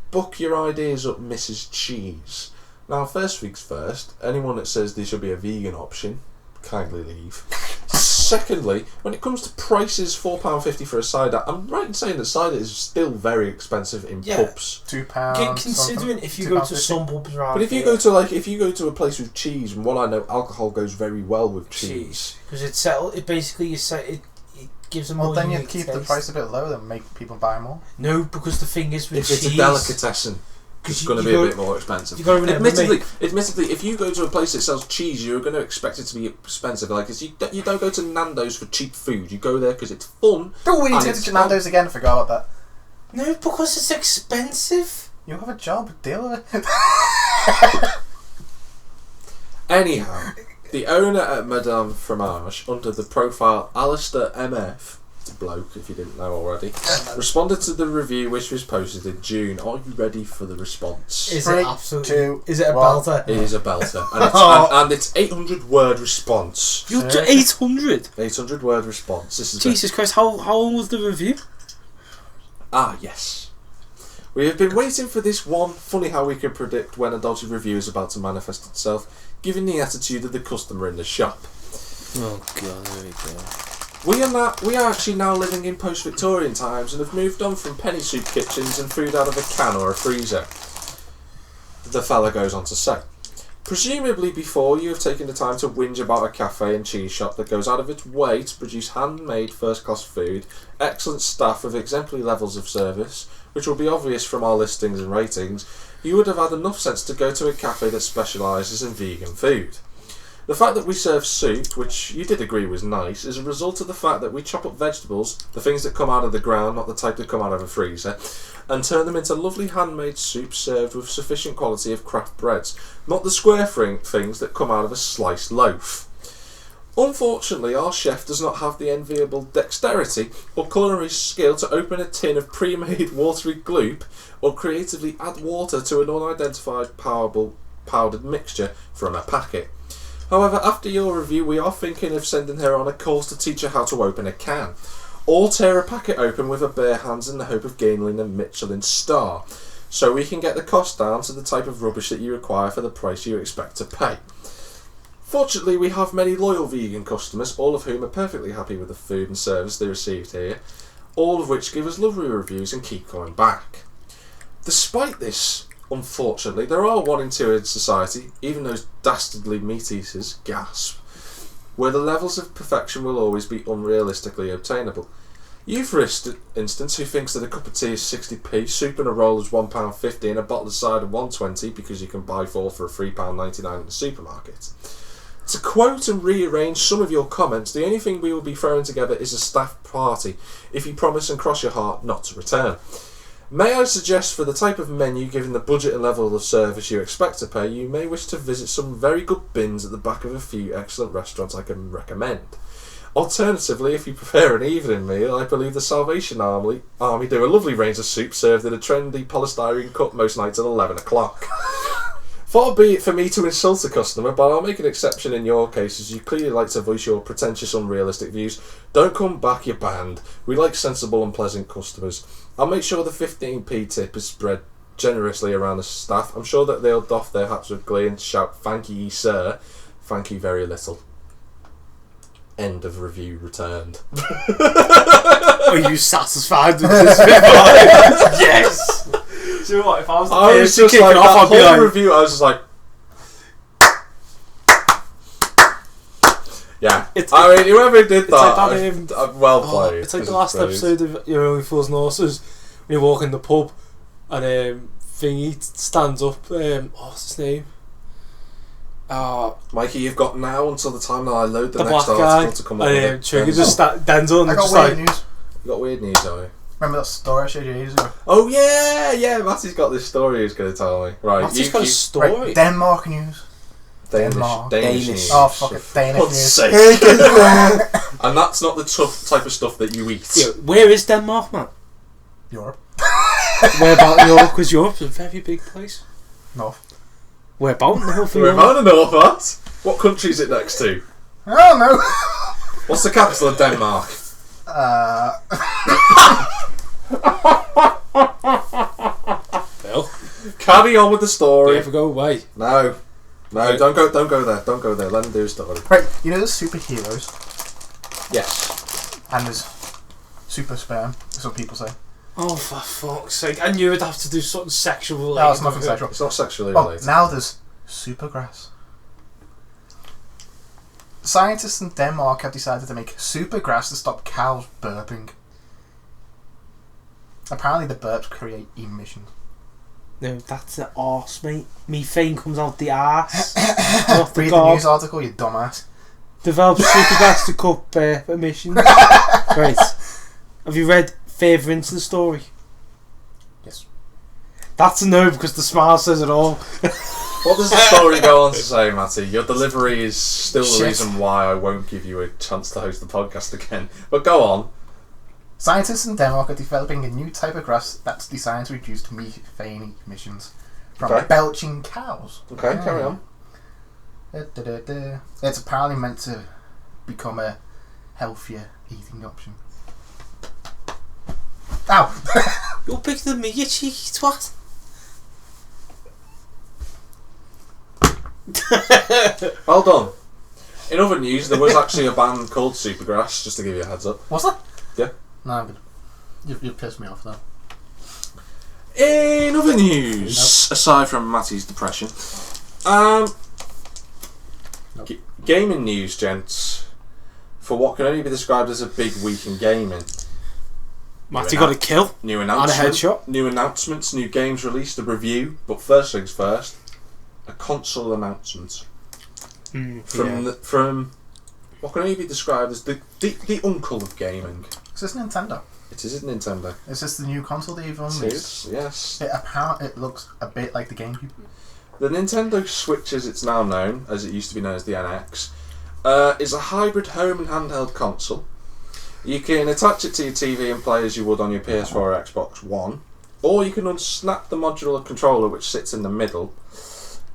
Book your ideas up, Mrs. Cheese. Now, first things first, anyone that says there should be a vegan option, kindly leave. Secondly, when it comes to prices, £4.50 for a cider, I'm right in saying that cider is still very expensive in pubs. £2. Considering if you go to some pubs around, but if you go to a place with cheese, and what I know, alcohol goes very well with cheese. Because it basically it gives them. Well, then you keep the price a bit lower and make people buy more. No, because the thing is with if cheese, it's a delicatessen. It's going to be a bit more expensive. Admittedly, if you go to a place that sells cheese, you're going to expect it to be expensive. Like, you don't go to Nando's for cheap food. You go there because it's fun. Oh, we need to go to Nando's again. I forgot about that. No, because it's expensive. You have a job. Deal with it. Anyhow, the owner at Madame Fromage, under the profile Alistair MF, it's a bloke if you didn't know already, responded to the review which was posted in June. Are you ready for the response? Is it absolutely? Is it a one. belter? It is a belter, and it's 800-word response. You're to 800. 800-word response. This is Jesus Christ! How long was the review? Ah, yes. We have been waiting for this one. Funny how we can predict when a dodgy review is about to manifest itself, given the attitude of the customer in the shop. Oh God, there we go. We are actually now living in post-Victorian times and have moved on from penny soup kitchens and food out of a can or a freezer. The fella goes on to say, presumably before you have taken the time to whinge about a cafe and cheese shop that goes out of its way to produce handmade first-class food, excellent staff with exemplary levels of service, which will be obvious from our listings and ratings, you would have had enough sense to go to a cafe that specialises in vegan food. The fact that we serve soup, which you did agree was nice, is a result of the fact that we chop up vegetables, the things that come out of the ground, not the type that come out of a freezer, and turn them into lovely handmade soup served with sufficient quality of craft breads, not the square things that come out of a sliced loaf. Unfortunately, our chef does not have the enviable dexterity or culinary skill to open a tin of pre-made watery gloop or creatively add water to an unidentified powdered mixture from a packet. However, after your review, we are thinking of sending her on a course to teach her how to open a can, or tear a packet open with her bare hands in the hope of gaining a Michelin star, so we can get the cost down to the type of rubbish that you require for the price you expect to pay. Fortunately, we have many loyal vegan customers, all of whom are perfectly happy with the food and service they received here, all of which give us lovely reviews and keep coming back. Despite this, unfortunately, there are 1 in 2 in society, even those dastardly meat eaters, gasp, where the levels of perfection will always be unrealistically obtainable. You, for instance, who thinks that a cup of tea is 60p, soup and a roll is £1.50 and a bottle of cider £1.20 because you can buy 4 for £3.99 in the supermarket. To quote and rearrange some of your comments, the only thing we will be throwing together is a staff party, if you promise and cross your heart not to return. May I suggest, for the type of menu, given the budget and level of service you expect to pay, you may wish to visit some very good bins at the back of a few excellent restaurants I can recommend. Alternatively, if you prefer an evening meal, I believe the Salvation Army do a lovely range of soup served in a trendy polystyrene cup most nights at 11 o'clock. Far be it for me to insult a customer, but I'll make an exception in your case, as you clearly like to voice your pretentious, unrealistic views. Don't come back, you're banned. We like sensible and pleasant customers. I'll make sure the 15p tip is spread generously around the staff. I'm sure that they'll doff their hats with glee and shout, "Thank ye, sir. Thank you very little." End of review returned. Are you satisfied with this video? Yes! Do you know what? If I was the person kicking like, off, I'd be like... review, I was just like... Yeah. I mean, whoever did that, well played. It's like the last episode of Your Only Fools and Horses, when you walk in the pub, and Thingy stands up, what's his name? Mikey, you've got now until the time that I load the next black article guy, to come up and with Trigger just Denzel, and I got just weird like... news. You got weird news, Zoe. Remember that story I showed you ages ago? Oh yeah, Matty's got this story he's going to tell me. Right, Matty's got a story. Right, Denmark news. Danish news. Oh fuck it, Danish God's news. sake. And that's not the type of stuff that you eat. Yeah, where is Denmark, man? Europe. Where about Europe? Because Europe's a very big place. North. Where about North? Where about the North, what? What country is it next to? I don't know. What's the capital of Denmark? Bill, Carry on with the story. never go away. No, don't go there. Let him do his story. Right, you know there's superheroes Yes. and there's super sperm, as some people say. Oh, for fuck's sake! I knew it'd have to do something sexual. No, it's nothing sexual. It's not sexually Oh, related. now there's supergrass. Scientists in Denmark have decided to make supergrass to stop cows burping. Apparently the burps create emissions. No, that's the arse, mate. Methane comes out the arse. Not the Read the gob. news article, you dumbass. Develop supergrass to cut burp emissions. Right. Have you read further into the story? Yes. That's a no, because the smile says it all. What does the story go on to say, Matty? Your delivery is still the Shit. reason why I won't give you a chance to host the podcast again. But go on. Scientists in Denmark are developing a new type of grass that's designed to reduce methane emissions from Okay. belching cows. Okay, carry on. It's apparently meant to become a healthier eating option. Ow! You're bigger than me, you cheeky twat. Well done. In other news, there was actually a band called Supergrass, just to give you a heads up. What's that? Yeah. No, I'm good. You've pissed me off though. In other news, aside from Matty's depression, gaming news, gents, for what can only be described as a big week in gaming. Matty got a kill New and a announcement, headshot. new announcements, new games released, a review. But first things first, a console announcement from what can only be described as the uncle of gaming. Is this Nintendo? It is Nintendo. Is this the new console they've It released? is, yes. It looks a bit like the GameCube. The Nintendo Switch, as it's now known, as it used to be known as the NX, is a hybrid home and handheld console. You can attach it to your TV and play as you would on your PS4 or Xbox One, or you can unsnap the modular controller which sits in the middle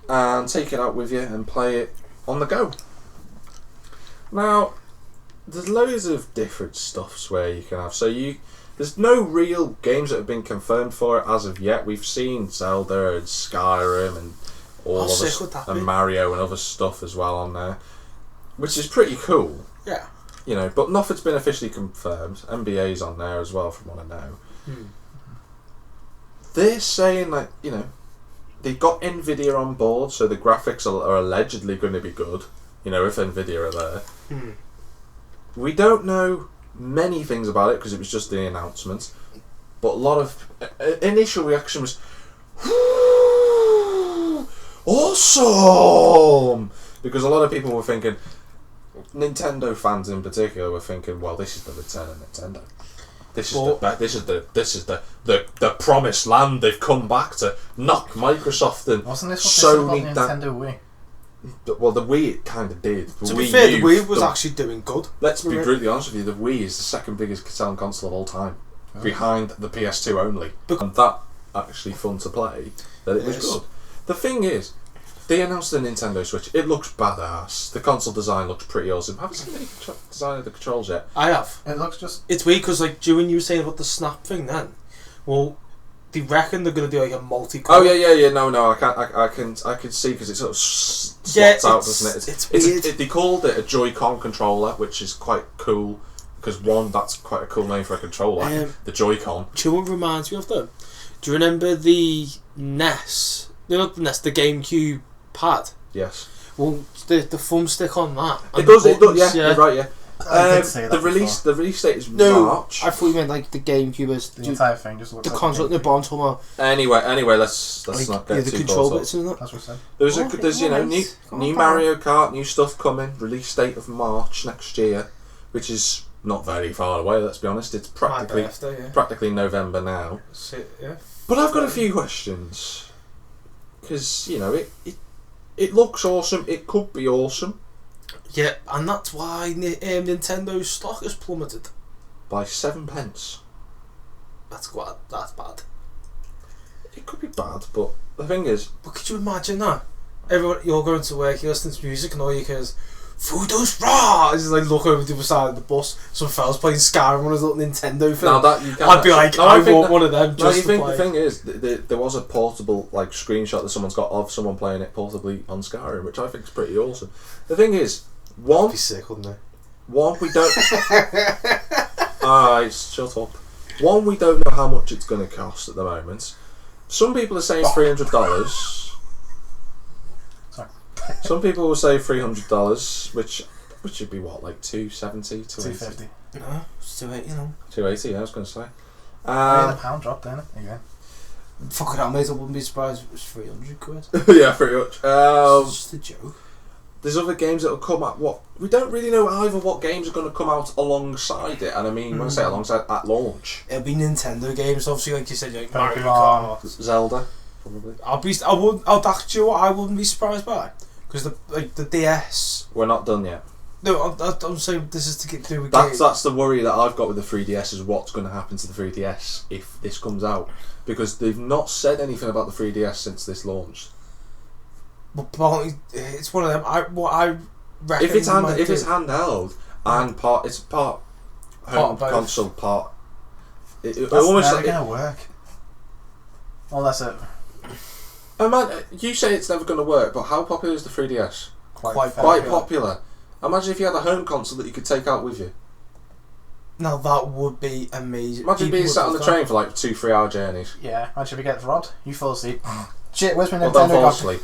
and take it out with you and play it on the go. Now, there's loads of different stuffs where you can have. There's no real games that have been confirmed for it as of yet. We've seen Zelda and Skyrim and and Mario and other stuff as well on there, which is pretty cool. Yeah. But nothing's been officially confirmed. NBA's on there as well, from what I know. They're saying that they've got Nvidia on board, so the graphics are allegedly going to be good. If Nvidia are there. We don't know many things about it because it was just the announcement, but a lot of initial reaction was awesome, because a lot of people were thinking, Nintendo fans in particular were thinking, well, this is the return of Nintendo. This is the promised land. They've come back to knock Microsoft and wasn't this what Sony they said about the Nintendo Wii? Well, the Wii it kind of did. To be fair, the Wii was actually doing good. Let's be brutally honest with you. The Wii is the second biggest selling console of all time, behind the PS2 only, and that actually fun to play. That it was good. The thing is, they announced the Nintendo Switch. It looks badass. The console design looks pretty awesome. Haven't seen any design of the controls yet. I have. It looks just. It's weird because when you were saying about the snap thing, then, well, they reckon they're going to do like a multi-color. Oh yeah. No. I can see because it sort of slots out, doesn't it? It's weird. They called it a Joy-Con controller, which is quite cool because that's quite a cool name for a controller. The Joy-Con. Do you know what reminds me of them? Do you remember the NES? No, not the NES. The GameCube pad. Yes. Well, the thumbstick on that. It does. Yeah. You're right. Yeah. I did say that the release date is No, March. I thought you meant like the GameCube is the entire thing. Just looks the like console. The bottom talking about. Anyway, let's Like, not get the too control close. bits, isn't it? That's what I said. There's new Mario Kart, new stuff coming. Release date of March next year, which is not very far away. Let's be honest. It's practically My birthday, yeah. practically November now. Yeah. But I've got a few questions because it looks awesome. It could be awesome. Yeah, and that's why Nintendo's stock has plummeted. By 7 pence. That's bad. It could be bad, but the thing is... But could you imagine that? You're going to work, you're listening to music, and all you hear is Fudo's Raw! Just like look over the other side of the bus, some fella's playing Skyrim on his little Nintendo film. Now that you can I'd be like, I want one of them just to play. The thing is, there was a portable screenshot that someone's got of someone playing it portably on Skyrim, which I think is pretty awesome. The thing is, That'd be sick, wouldn't it? One, we don't... Alright, shut up. One, we don't know how much it's going to cost at the moment. Some people are saying $300. Sorry. Some people will say $300, which would be what, like $270, $280? No, it's $280, $280, yeah, I was going to say. The pound dropped, didn't it? Again. Fuck it, I wouldn't be surprised if it was 300 quid. Yeah, pretty much. It's just a joke. There's other games that will come out. We don't really know either what games are going to come out alongside it, and I mean when I say alongside, at launch. It'll be Nintendo games, obviously, like you said, like Mario Pokemon. Kart, Zelda, probably. I wouldn't be surprised by, because the DS. We're not done yet. No, I'm saying this is to do with games. That's the worry that I've got with the 3DS is what's going to happen to the 3DS if this comes out, because they've not said anything about the 3DS since this launched. But it's one of them. I reckon if it's handheld and it's part home console, part. It almost never going to work. Unless it. Oh man, you say it's never going to work, but how popular is the 3DS? Quite popular. Imagine if you had a home console that you could take out with you. Now that would be amazing. Imagine being sat on the train for like 2-3 hour journeys. Yeah, imagine if you get robbed, you fall asleep. Shit, where's my Well, Nintendo? don't fall asleep.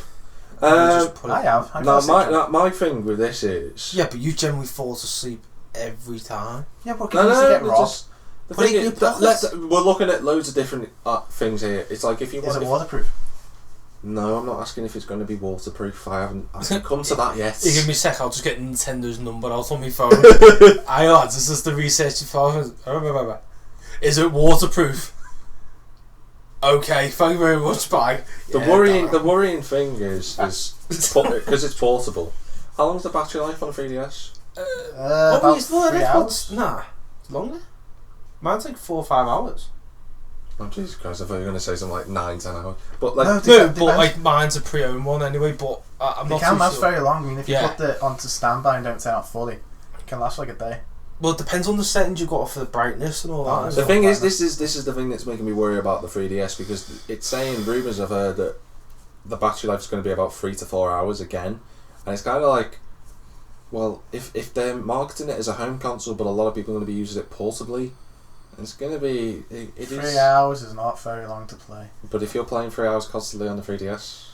I have. My thing with this is... Yeah, but you generally fall asleep every time. Yeah, but can you get robbed? The thing is, we're looking at loads of different things here. It's like if you want... Is it waterproof? No, I'm not asking if it's going to be waterproof. I haven't come to that yet. You give me a sec, I'll just get Nintendo's number out on my phone. Aye lads, this is the research phone. Is it waterproof? Okay, thank you very much, bye. The worrying thing is because it's portable. How long's the battery life on a 3DS? About 3 hours. Nah, it's longer. Mine's like 4 or 5 hours. Oh Jesus Christ! I thought you were going to say something like 9-10 hours. But like mine's a pre-owned one anyway. But I'm not. It can last sure. very long. I mean, if you put it onto standby and don't turn it off fully, can last like a day. Well, it depends on the settings you've got for the brightness and all that. The thing is, this is the thing that's making me worry about the 3DS, because it's saying, rumours I've heard, that the battery life is going to be about 3 to 4 hours again, and it's kind of like, well, if they're marketing it as a home console, but a lot of people are going to be using it portably, it's going to be... It 3 hours is not very long to play. But if you're playing 3 hours constantly on the 3DS...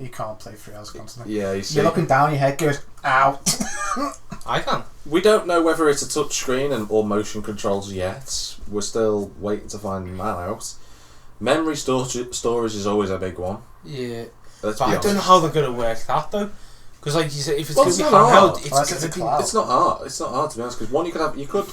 You can't play 3 hours constantly. Yeah, you see. You're looking down, your head goes, ow. I can. We don't know whether it's a touch screen or motion controls yet. We're still waiting to find that out. Memory storage is always a big one. Yeah. Let's But be I don't know honest. how they're going to work that, though. Because, like you said, if it's Well, going to be it's not hard. handheld, it's Unless going it's a to be... cloud. It's not hard. It's not hard, to be honest, because one, you could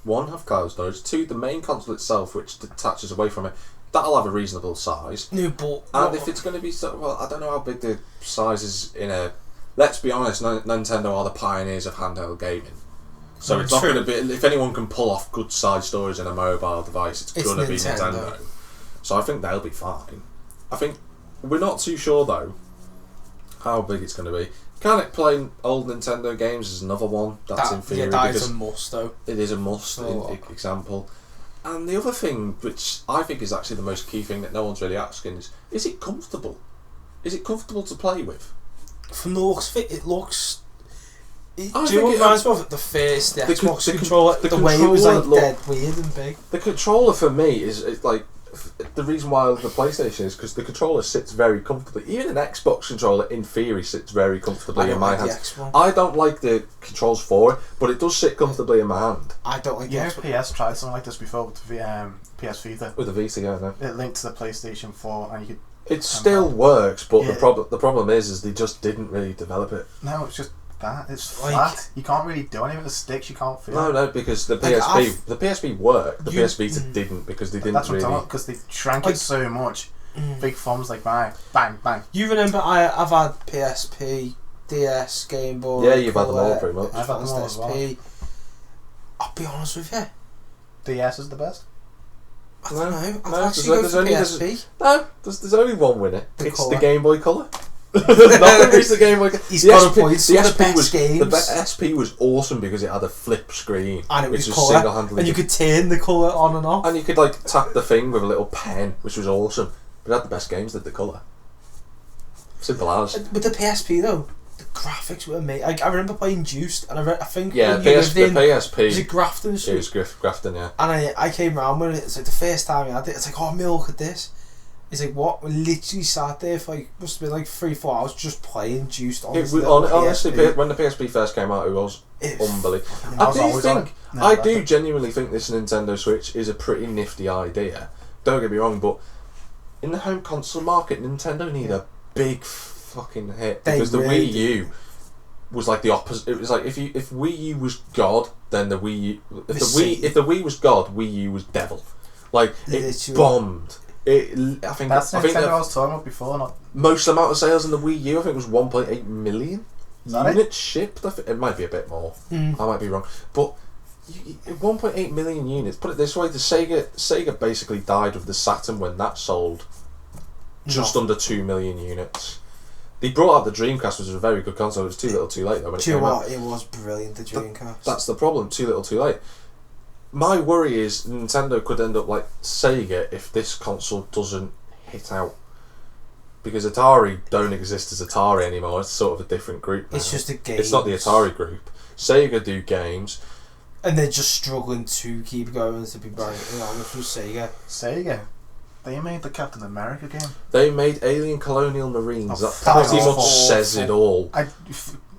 one, have cloud storage. Two, the main console itself, which detaches away from it, that'll have a reasonable size. No, but... And if it's going to be so, well, I don't know how big the size is in a. Let's be honest, Nintendo are the pioneers of handheld gaming, so it's not True. going to be. If anyone can pull off good size storage in a mobile device, it's going to be Nintendo. So I think they'll be fine. I think we're not too sure though how big it's going to be. Can it play old Nintendo games? Is another one that's in theory, Yeah, that because is a must, though. it is a must. Example. And the other thing, which I think is actually the most key thing that no one's really asking, is it comfortable? Is it comfortable to play with? From the looks of it, it looks... I do you know think what it- reminds me of the first Xbox the controller? the The way it was like controller dead weird and big. The controller for me is like the reason why I love the PlayStation is because the controller sits very comfortably. Even an Xbox controller, in theory, sits very comfortably in my hands. I don't like the controls for it, but it does sit comfortably in my hand. I don't like the Yeah, Xbox. PS tried something like this before with the PS Vita. With the Vita, yeah, no. It linked to the PlayStation 4 and you could... It still works, but Yeah. the problem is they just didn't really develop it. No, it's just that. It's Like- flat. You can't really do anything with the sticks, you can't feel it. No, because the Like, the PSP worked. The You- PS Vita didn't because they didn't That's what I'm really. talking about, because they shrank Like- it so much. Big thumbs like bang, bang, bang. You remember I've had PSP, DS, Game Boy... Yeah, you've had them all Color, pretty much. I've had them all as well. SP. I'll be honest with you. DS is the best. I don't know. I'd no, actually there's go for only- PSP. No, there's only one winner. The It's colour. the Game Boy Color. Nothing beats the Game Boy Color. He's got a point. The Some of SP the best was games. the SP was awesome because it had a flip screen, And it which was was colour. single-handedly. And you could turn the colour on and off. and you could like tap the thing with a little pen, which was awesome. But it had the best games that the colour. Simple as. With the PSP though, the graphics were amazing. I remember playing Juiced, and I think Yeah, when you lived the in, was PSP. it Grafton It Street? was Grafton, yeah. And I came round with it. It's like the first time I had it. It's like, oh, Mill, look at this. It's like, what? We literally sat there for like, must have been like 3-4 hours just playing Juiced on It this was, little honestly, PSP. when the PSP first came out, it was It- unbelievable. I I was do always on think, it. No, I that's do it. genuinely think this Nintendo Switch is a pretty nifty idea. Don't get me wrong, but in the home console market, Nintendo need a big fucking hit They because the really Wii U was like the opposite. It was like if Wii U was God, then the Wii U, if the Wii was God, Wii U was devil. Like it Literally. bombed. I think That's the I think Nintendo I the was talking about before, not... most amount of sales in the Wii U, I think, was 1.8 million Is that it? units shipped. I think it might be a bit more. Mm. I might be wrong, but 1.8 million units. Put it this way: the Sega basically died with the Saturn when that sold just under 2 million units. They brought out the Dreamcast, which was a very good console. It was too little, too late though when it Do you came know out. what? It was brilliant, the Dreamcast. That's the problem. Too little, too late. My worry is Nintendo could end up like Sega if this console doesn't hit out. Because Atari don't exist as Atari anymore. It's sort of a different group now. It's just a game. It's not the Atari group. Sega do games. And they're just struggling to keep going, to be honest with Sega. Sega. They made the Captain America game. They made Alien Colonial Marines. Oh, that that was pretty much awful. says it all. I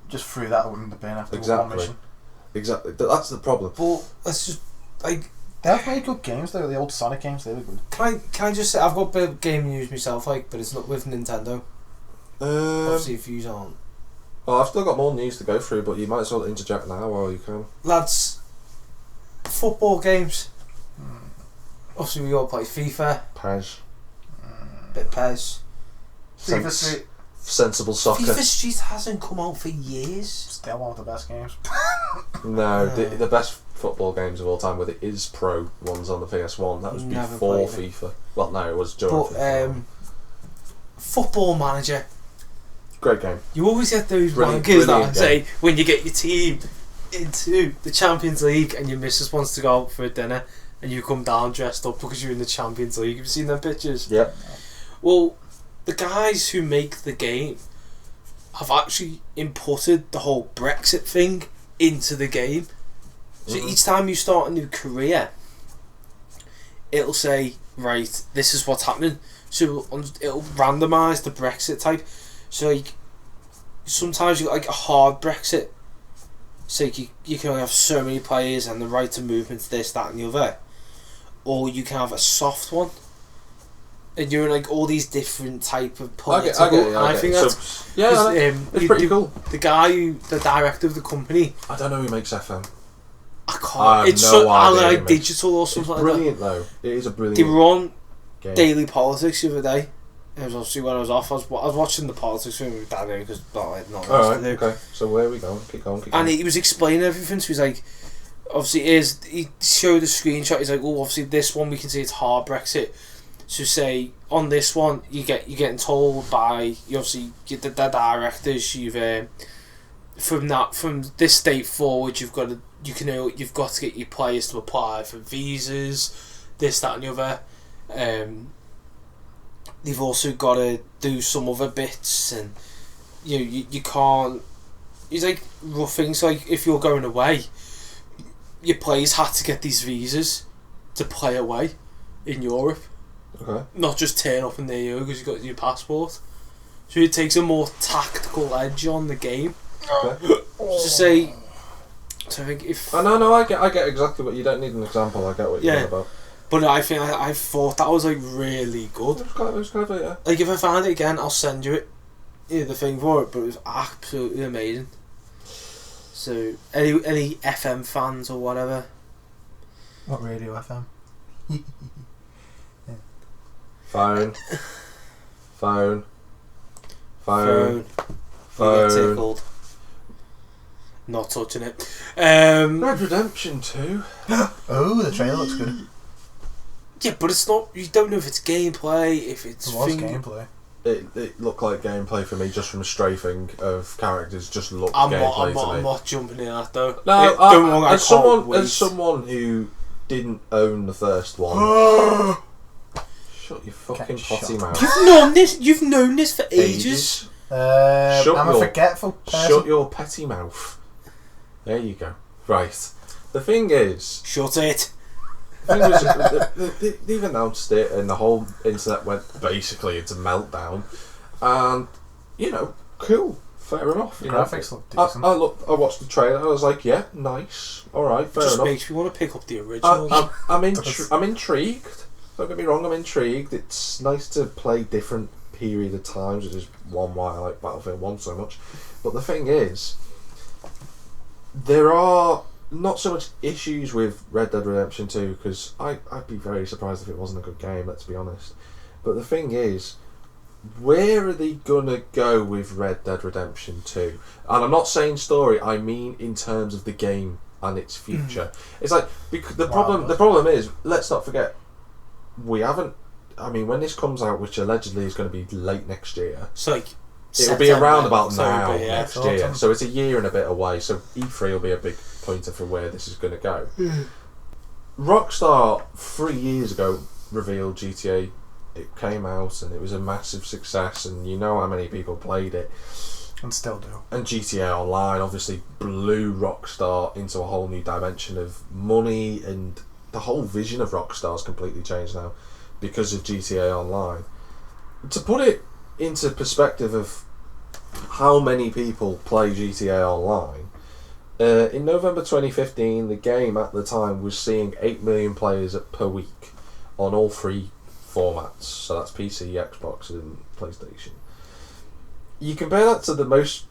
just threw that out in the bin after one Exactly. mission. Exactly. That's the problem. But it's just like, They have made good games though. The old Sonic games, they were good. can I just say I've got a bit of game news myself, like, but it's not with Nintendo. Obviously, if you aren't, Well, I've still got more news to go through, but you might as well interject now while you can. lads, football games. Obviously, we all play FIFA, PES. bit PES. FIFA Street, Sensible soccer. FIFA Street hasn't come out for years. still one of the best games. No, the best football games of all time were the Is Pro ones on the PS1. That was Never before played it. FIFA. Well, no, it was during But FIFA. Football Manager. Great game. You always get those Brilliant- wankers that brilliant say when you get your team, into the Champions League and your missus wants to go out for a dinner and you come down dressed up because you're in the Champions League. Have you seen them pictures? Yeah. Well, the guys who make the game have actually imported the whole Brexit thing into the game. So each time you start a new career, it'll say, right, this is what's happening. So it'll randomise the Brexit type. So like, sometimes you got like a hard Brexit. So you can only have so many players and the right to movement, this, that and the other. Or you can have a soft one. And you're in like all these different type of political. I think that's it's pretty cool. The guy the director of the company. I don't know who makes FM. I can't. I have It's no so idea like who digital or It's something like brilliant though. It is a that. brilliant. They were on game. Daily Politics the other day. It was obviously when I was off. I was watching the politics with my dad because I had nothing else to do. Okay. So where are we going? Keep going. And he was explaining everything. So he's like, obviously, he showed a screenshot. He's like, oh, obviously this one we can see it's hard Brexit. So say on this one you're getting told by the directors you've from this date forward you've got to get your players to apply for visas, this, that and the other. They've also got to do some other bits, and you can't. It's like rough things like if you're going away, your players had to get these visas to play away in Europe. Okay. Not just turn up in the EU because you've got your passport. So it takes a more tactical edge on the game. Okay. To say, so I think if I get exactly what you don't need an example. I get what you're on about. but I think I thought that was like really good. It was kind of yeah. Like if I find it again, I'll send you it. The thing for it, but it was absolutely amazing. So any FM fans or whatever. What radio FM? Phone. You get tickled. Not touching it. Red Redemption 2. Oh, the trailer looks good. Yeah, but it's not. You don't know if it's gameplay, if it's. It was gameplay. It looked like gameplay for me, just from strafing of characters. Just looked gameplay to me. I'm not jumping in that though. No, as someone who didn't own the first one. Shut your fucking potty mouth. You've known this for ages. I'm a forgetful person. Shut your petty mouth. There you go. Right. The thing is... Shut it. They've announced it and the whole internet went basically into meltdown. And, cool. Fair enough. Graphics look decent. I watched the trailer. I was like, yeah, nice. Alright, fair enough. Just makes me want to pick up the original. I'm intrigued. Don't get me wrong, I'm intrigued. It's nice to play different period of times. It is one why I like Battlefield 1 so much. But the thing is, there are not so much issues with Red Dead Redemption 2, because I'd be very surprised if it wasn't a good game, let's be honest. But the thing is, where are they gonna go with Red Dead Redemption 2? And I'm not saying story, I mean in terms of the game and its future. It's like, because the problem is, let's not forget, we haven't. I mean, when this comes out, which allegedly is going to be late next year, so like it'll be around about now yeah, next year. So it's a year and a bit away. So E3 will be a big pointer for where this is going to go. Rockstar 3 years ago revealed GTA. It came out and it was a massive success, and you know how many people played it. And still do. And GTA Online obviously blew Rockstar into a whole new dimension of money, and the whole vision of Rockstar's completely changed now because of GTA Online. To put it into perspective of how many people play GTA Online, in November 2015, the game at the time was seeing 8 million players per week on all three formats. So that's PC, Xbox, and PlayStation. You compare that to the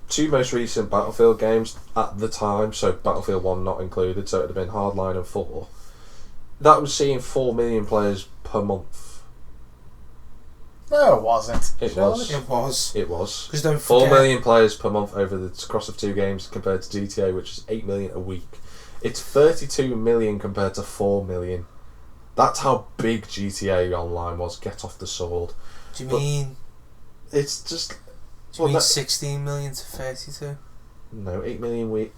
two most recent Battlefield games at the time, so Battlefield 1 not included, so it would have been Hardline and 4. That was seeing 4 million players per month. No, it wasn't. It was. It was. Because don't 4 forget, million players per month over the cross of two games compared to GTA, which is 8 million a week. It's 32 million compared to 4 million. That's how big GTA Online was. Get off the sword. Do you mean? It's just. Do you mean 16 million to 32? No, 8 million week.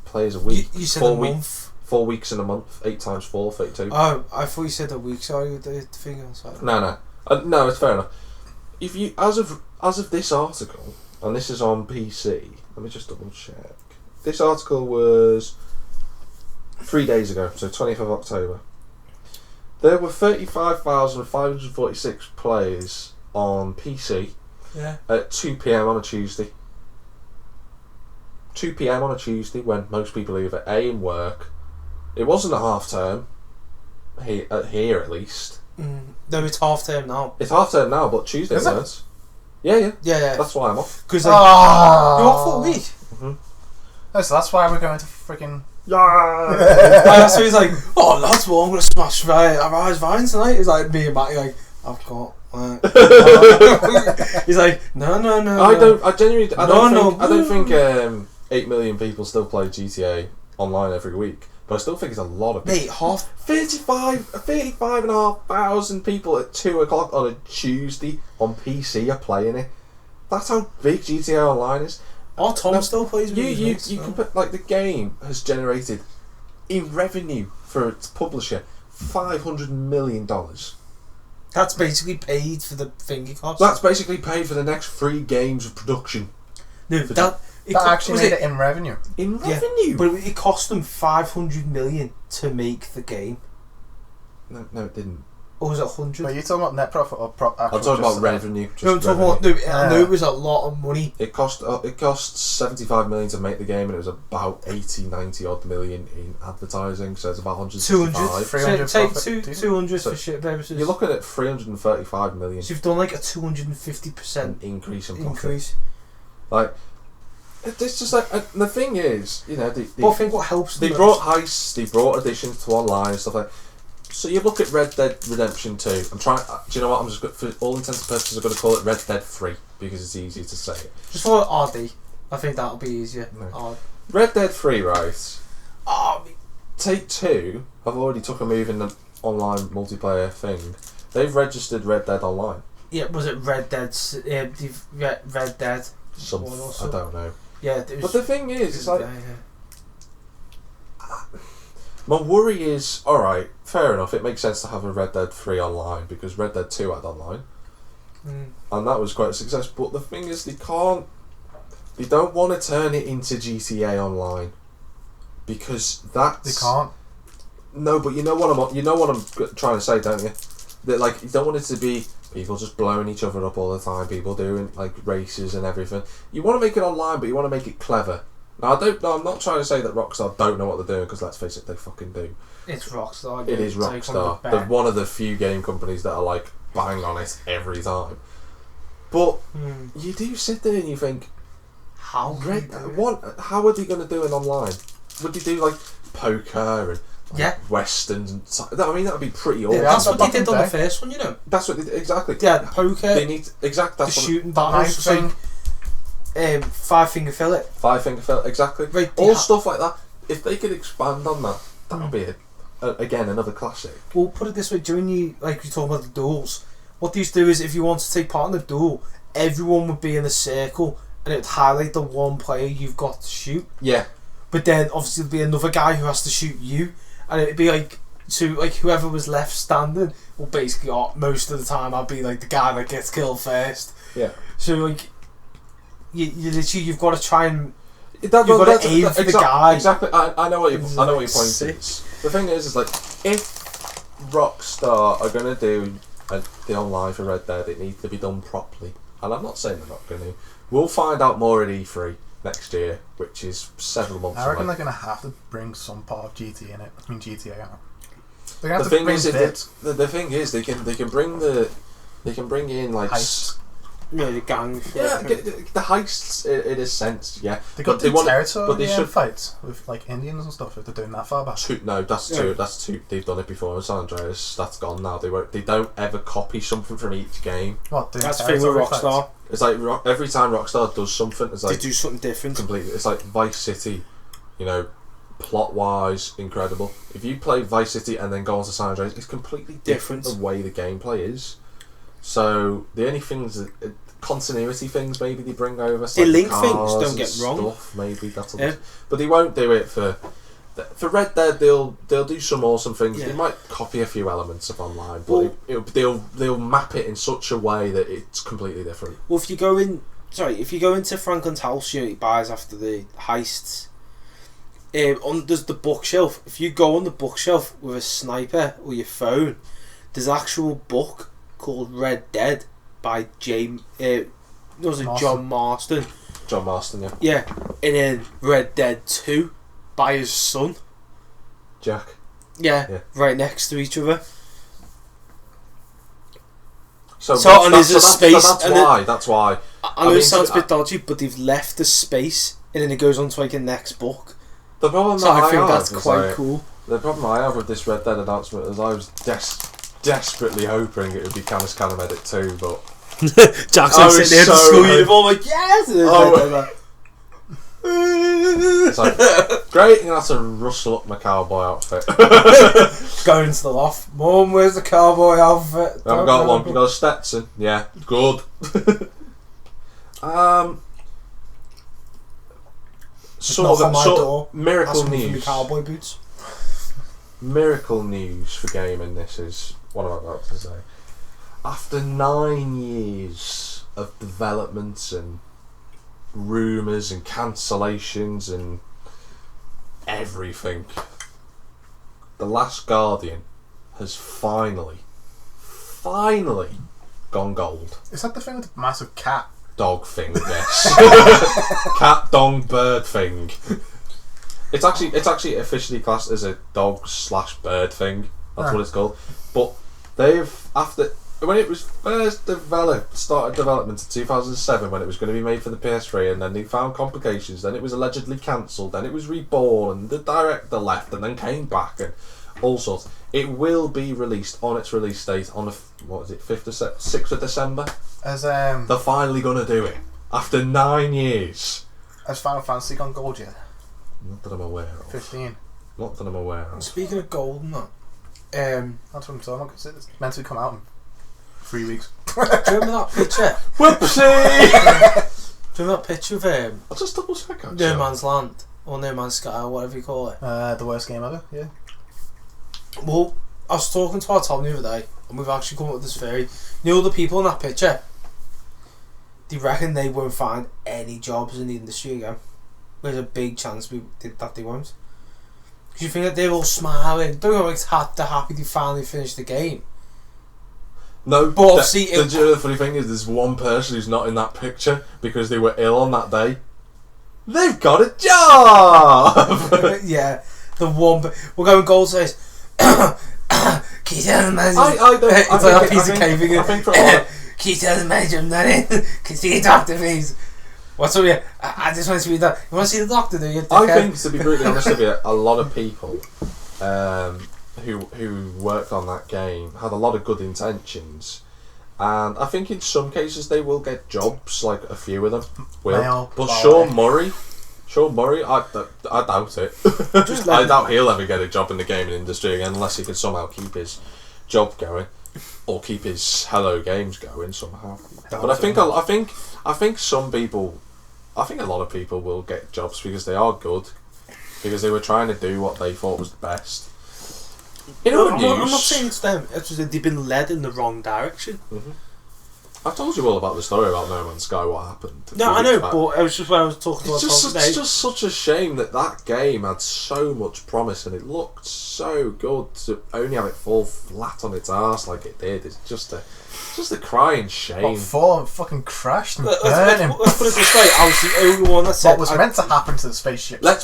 players a week. You said 4 a weeks. month. 4 weeks in a month. 8 times 4, 32. Oh, I thought you said a week. Sorry, the thing on side. No, no, it's fair enough. If you, as of this article, and this is on PC. Let me just double check. This article was 3 days ago, so 20th of October. There were 35,546 players on PC at 2 PM on a Tuesday. 2 PM on a Tuesday when most people are either A in work. It wasn't a half term, here at least. No, it's half term now. It's half term now, but Tuesday Is it? was. Yeah. Yeah. That's why I'm off. Because Oh. you're off for a week. Oh, so that's why we're going to freaking. So he's like, oh lads, well, I'm gonna smash Rise Vine tonight. He's like, me and Matty like, I've got. He's like, no. I genuinely, I don't think 8 million people still play GTA online every week, but I still think it's a lot of people. Mate, half 35,500 people at 2 o'clock on a Tuesday on PC are playing it. That's how big GTA Online is. our Tom still plays with his You mates, can put, like, the game has generated in revenue for its publisher $500 million. That's basically paid for the thing it costs. That's basically paid for the next 3 games of production. No, That actually made it in revenue. In Yeah, revenue? but it cost them 500 million to make the game. No, it didn't. Or was it 100? Are you talking about net profit or I'm talking about revenue. No, I'm Just talking revenue. about. No, I know it was a lot of money. It cost 75 million to make the game, and it was about 90 odd million in advertising. So it's about 165. 300 Take profit, 200 So for shit purposes. You're looking at 335 million. So you've done like a An 250% increase in profit. increase. Like, it's just like, the thing is, you know, But I think what helps they them brought heists, they brought additions to online and stuff like that. So you look at Red Dead Redemption 2. I'm trying. Do you know what? I'm just for all intents and purposes, I'm going to call it Red Dead 3 because it's easier to say it. just for RD, I think that'll be easier. No. Red Dead 3, right? Take Two have already took a move in the online multiplayer thing. They've registered Red Dead Online. Yeah, was it Red Dead? Red Dead. Some, One I also. don't know. Yeah, it was, But the thing is, it's like, yeah. my worry is, alright, fair enough, it makes sense to have a Red Dead 3 online because Red Dead 2 had online. And that was quite a success, but the thing is they don't want to turn it into GTA Online because that's... They can't. No, but you know what I'm trying to say, don't you? That, like, you don't want it to be people just blowing each other up all the time, people doing like races and everything. You want to make it online, but you want to make it clever. Now, I'm not trying to say that Rockstar don't know what they're doing, because let's face it, they fucking do. It's Rockstar. It is Rockstar. They're one of the few game companies that are like bang on it every time. But you do sit there and you think, how are they going to do it online? Would they do like poker and westerns and I mean, that would be pretty awesome. That's what they did on the first one, you know. That's what they did, exactly. Yeah, poker. They need that's the what shooting battles thing. 5-finger fillet. 5-finger fillet, exactly. Right, all stuff like that. If they could expand on that, that would be again another classic. Well, put it this way: during you talking about the duels, what they used to do is, if you want to take part in the duel, everyone would be in a circle, and it would highlight the one player you've got to shoot. Yeah. But then obviously there'd be another guy who has to shoot you, and it'd be like, so like whoever was left standing. Well, basically, most of the time I'd be like the guy that gets killed first. Yeah. So like, you've got to try and You've got to aim for the guy. Exactly. I know what your point is. The thing is like, if Rockstar are going to do the online for Red Dead, it needs to be done properly. And I'm not saying they're not going to. We'll find out more at E3 next year, which is several months away. I reckon they're going to have to bring some part of GTA in it. I mean GTA out. The thing is, they can bring in like the gang. Yeah, the heists in a sense, yeah. They got territory, but they should fights with like Indians and stuff if they're doing that far back. That's two. They've done it before in San Andreas. That's gone now. They don't ever copy something from each game. What? That's the thing with Rockstar. It's like every time Rockstar does something, it's like they do something different. Completely. It's like Vice City, you know, plot wise, incredible. If you play Vice City and then go on to San Andreas, it's completely different the way the gameplay is. So the only things that continuity things maybe they bring over. They link cars things, don't and get me wrong. Stuff, maybe that'll Yeah. but they won't do it for Red Dead. They'll do some awesome things. Yeah. They might copy a few elements of online, but they'll map it in such a way that it's completely different. Well, if you go into Franklin's house, he buys after the heists. There's the bookshelf. If you go on the bookshelf with a sniper or your phone, there's an actual book called Red Dead by John Marston. John Marston, yeah. Yeah, and then Red Dead 2 by his son. Jack. Yeah, right next to each other. That's why. I know it sounds a bit dodgy, but they've left the space, and then it goes on to like a next book. The problem So I think that's quite cool. The problem I have with this Red Dead announcement is I was desperately hoping it would be Canis Canemedic 2, but Jackson sitting there in the school uniform like, yes! It's like, great, I'm going to have to rustle up my cowboy outfit. Going into the loft. Mum, where's the cowboy outfit? I haven't got one. You got a Stetson? Yeah, good. Miracle news. Cowboy boots. Miracle news for gaming. This is what I'm about to say. After 9 years of developments and rumours and cancellations and everything, The Last Guardian has finally gone gold. Is that the thing with the massive cat? Dog thing, yes. Cat, dog, bird thing. It's actually officially classed as a dog/bird thing. That's what it's called. But when it was first started development in 2007, when it was going to be made for the PS3, and then they found complications. Then it was allegedly cancelled. Then it was reborn, and the director left, and then came back, and all sorts. It will be released on its release date on the 6th of December. They're finally gonna do it after 9 years. Has Final Fantasy gone gold yet? Not that I'm aware of. 15. Not that I'm aware of. Speaking of gold and that, That's what I'm talking about. It's meant to come out in 3 weeks. do you remember that picture? Whoopsie! Do you remember that picture of I'll just double check. No Man's Land or No Man's Sky or whatever you call it? The worst game ever. Yeah. Well, I was talking to our Tom the other day, and we've actually come up with this theory. You know the people in that picture? They reckon they won't find any jobs in the industry again. There's a big chance that they won't. Because you think that they're all smiling. Don't know, they're happy they finally finished the game. No, but obviously the funny thing is, there's one person who's not in that picture because they were ill on that day. They've got a job. Yeah, the one. We're going gold says. Can you tell the manager? It's like a piece of cake again. Can you tell the manager I'm not in? Can you see a doctor, please? What's up here? I just want to see the doctor. You want to see the doctor, do you? I think, to be brutally honest with you, a lot of people who worked on that game had a lot of good intentions, and I think in some cases they will get jobs. Like a few of them will. But Sean Murray, I doubt it. I doubt he'll ever get a job in the gaming industry again unless he can somehow keep his job going or keep his Hello Games going somehow. But I think a lot of people will get jobs because they are good, because they were trying to do what they thought was the best. I'm not saying it's them. It's just that they've been led in the wrong direction. Mm-hmm. I've told you all about the story about No Man's Sky, what happened. No, I know, but it was just when I was talking about It's just such a shame that game had so much promise and it looked so good to only have it fall flat on its arse like it did. It's just a crying shame. Fall fucking crashed and burned. Let's put it this way, I was the only one that said... What was meant to happen to the spaceship? Let's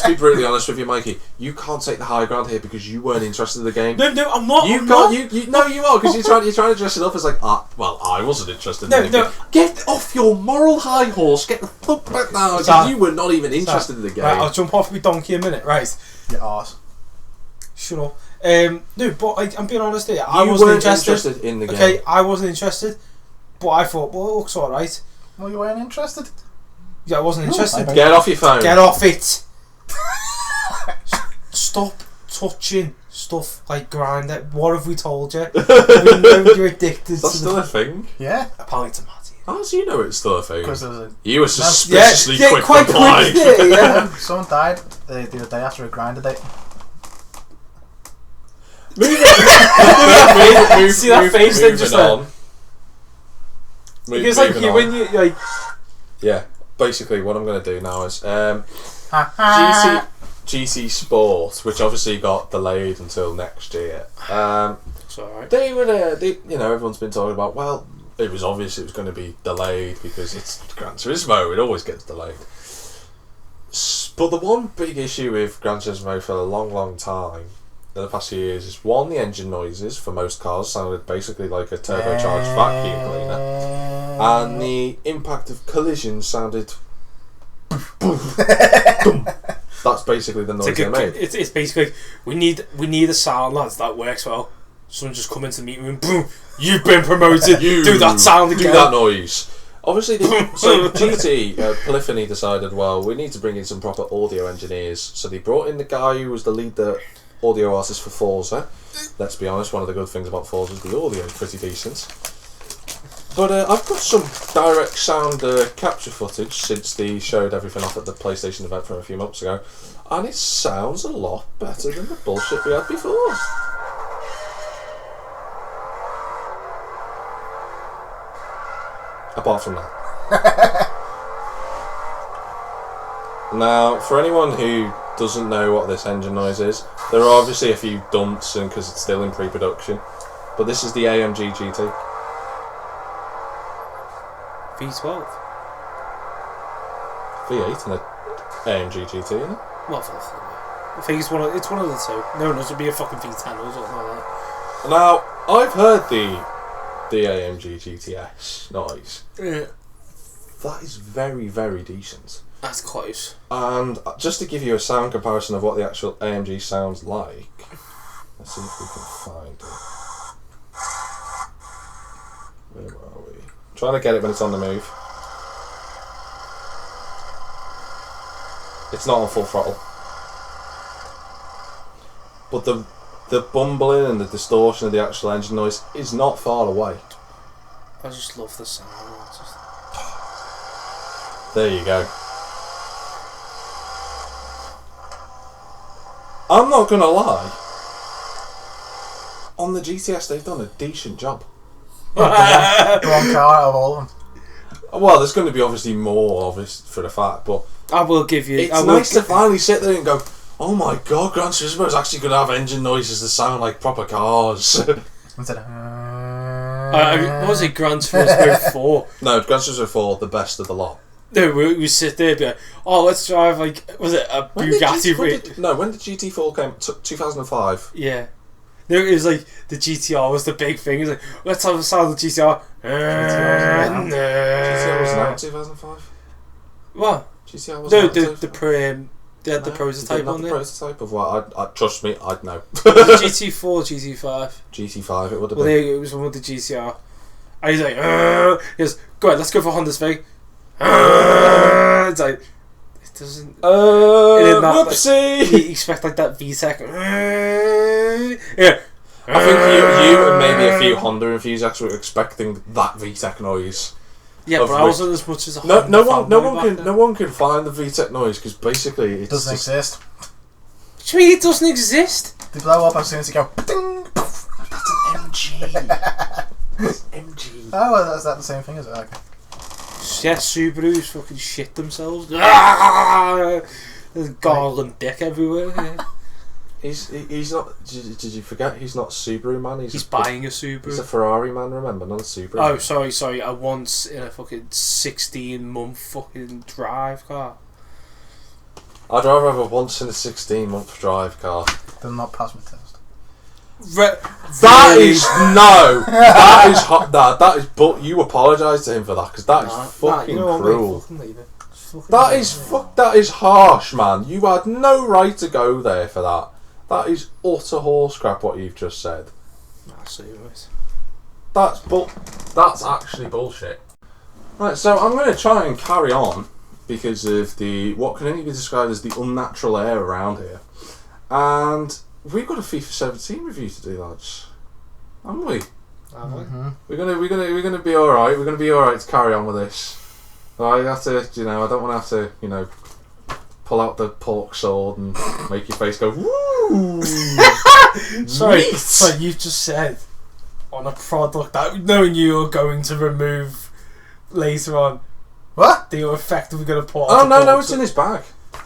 be brutally honest with you, Mikey. You can't take the high ground here because you weren't interested in the game. No, I'm not. You are, because you're trying to dress it up as like, I wasn't interested in the game. Get off your moral high horse. Get the fuck back now, because you were not even interested in the game. Right, I'll jump off my donkey a minute, right? Your arse. Shut up. No, but I'm being honest here. I wasn't interested in the game. Okay, I wasn't interested, but I thought, well, it looks alright. Well, you weren't interested? Yeah, I wasn't interested. Get off your phone. Get off it. Stop touching stuff like Grindr. What have we told you? We know you're addicted. Is that still a thing? Yeah. Apparently to Matty. How do you know it's still a thing? Because there was a... You were suspiciously quick quite replying. quick. Yeah. Someone died the other day after a grinder date. Move See that face then just on. Because like when you like. Yeah, basically what I'm going to do now is GC Sport, which obviously got delayed until next year. It's alright. They were everyone's been talking about. Well, it was obvious it was going to be delayed because it's Gran Turismo. It always gets delayed. But the one big issue with Gran Turismo for a long time in the past few years is one, the engine noises for most cars sounded basically like a turbocharged vacuum cleaner, and the impact of collisions sounded boom, boom. That's basically the noise they made. It's basically we need a sound, lads, that works well. Someone just come into the meeting room, boom, you've been promoted. Do that sound again. Do that noise. Obviously, so GT Polyphony decided, well, we need to bring in some proper audio engineers. So they brought in the guy who was the lead audio artist for Forza. Let's be honest, one of the good things about Forza is the audio is pretty decent. But I've got some direct sound capture footage since they showed everything off at the PlayStation event from a few months ago, and it sounds a lot better than the bullshit we had before. Apart from that. Now, for anyone who doesn't know what this engine noise is, there are obviously a few dumps because it's still in pre-production, but this is the AMG GT. V12. V8 and a AMG GT, isn't it? Well, I think it's one of the two. No one else would be a fucking V10 or something like that. Now, I've heard the AMG GTS noise. Yeah. That is very, very decent. That's close. And just to give you a sound comparison of what the actual AMG sounds like, let's see if we can find it. Where are we? Trying to get it when it's on the move. It's not on full throttle. But the bumbling and the distortion of the actual engine noise is not far away. I just love the sound. There you go. I'm not gonna lie. On the GTS, they've done a decent job. The one car out of all of them. Well, there's going to be obviously more obvious for the fact, but I will give you. it's nice to finally sit there and go, "Oh my god, Gran Turismo is actually going to have engine noises that sound like proper cars." Instead of... what was it, Gran Turismo 4? No, Gran Turismo 4, the best of the lot. No, we sit there and be like, oh, let's drive, like, was it a Bugatti? When did GT4 came? 2005. Yeah. No, it was like, the GTR was the big thing. It was like, let's have a sound of the GTR. GTR wasn't out in 2005? What? GTR wasn't out they had the prototype on the there. Prototype of what? Trust me, I'd know. GT4, GT5. GT5, it would have Well, been. it was one with the GTR. And he's like, he goes, go ahead, let's go for Honda's thing. It's like, it doesn't. Whoopsie! Like, you expect like that VTEC. Yeah. I think you and maybe a few Honda enthusiasts were expecting that VTEC noise. Yeah, but I wasn't as much as a no Honda one can find the VTEC noise because basically it doesn't exist. What do you mean it doesn't exist? They blow up as soon as you go. Ding, That's an MG. That's MG. Oh, well, is that the same thing as it? Okay. Yeah, Subarus fucking shit themselves. There's garland dick everywhere. Yeah. He's not. Did you forget? He's not Subaru man. He's buying a Subaru. He's a Ferrari man. Remember, not a Subaru. Oh, sorry. I once in a fucking 16-month fucking drive car. I'd rather have a once in a 16-month drive car. Does not pass my test. That is no. That is hot. That is. But you apologise to him for that because that is fucking cruel. That is harsh, man. You had no right to go there for that. That is utter horse crap. What you've just said. That's actually bullshit. Right, so I'm going to try and carry on because of what can only be described as the unnatural air around here, and we've got a FIFA 17 review to do, lads, haven't we? We're gonna be all right. We're gonna be all right to carry on with this. I have to, I don't want to have to, pull out the pork sword and make your face go woo. Sorry, you've just said on a product that knowing you're going to remove later on. What? That you're effectively going to put. Oh no, it's in his bag. He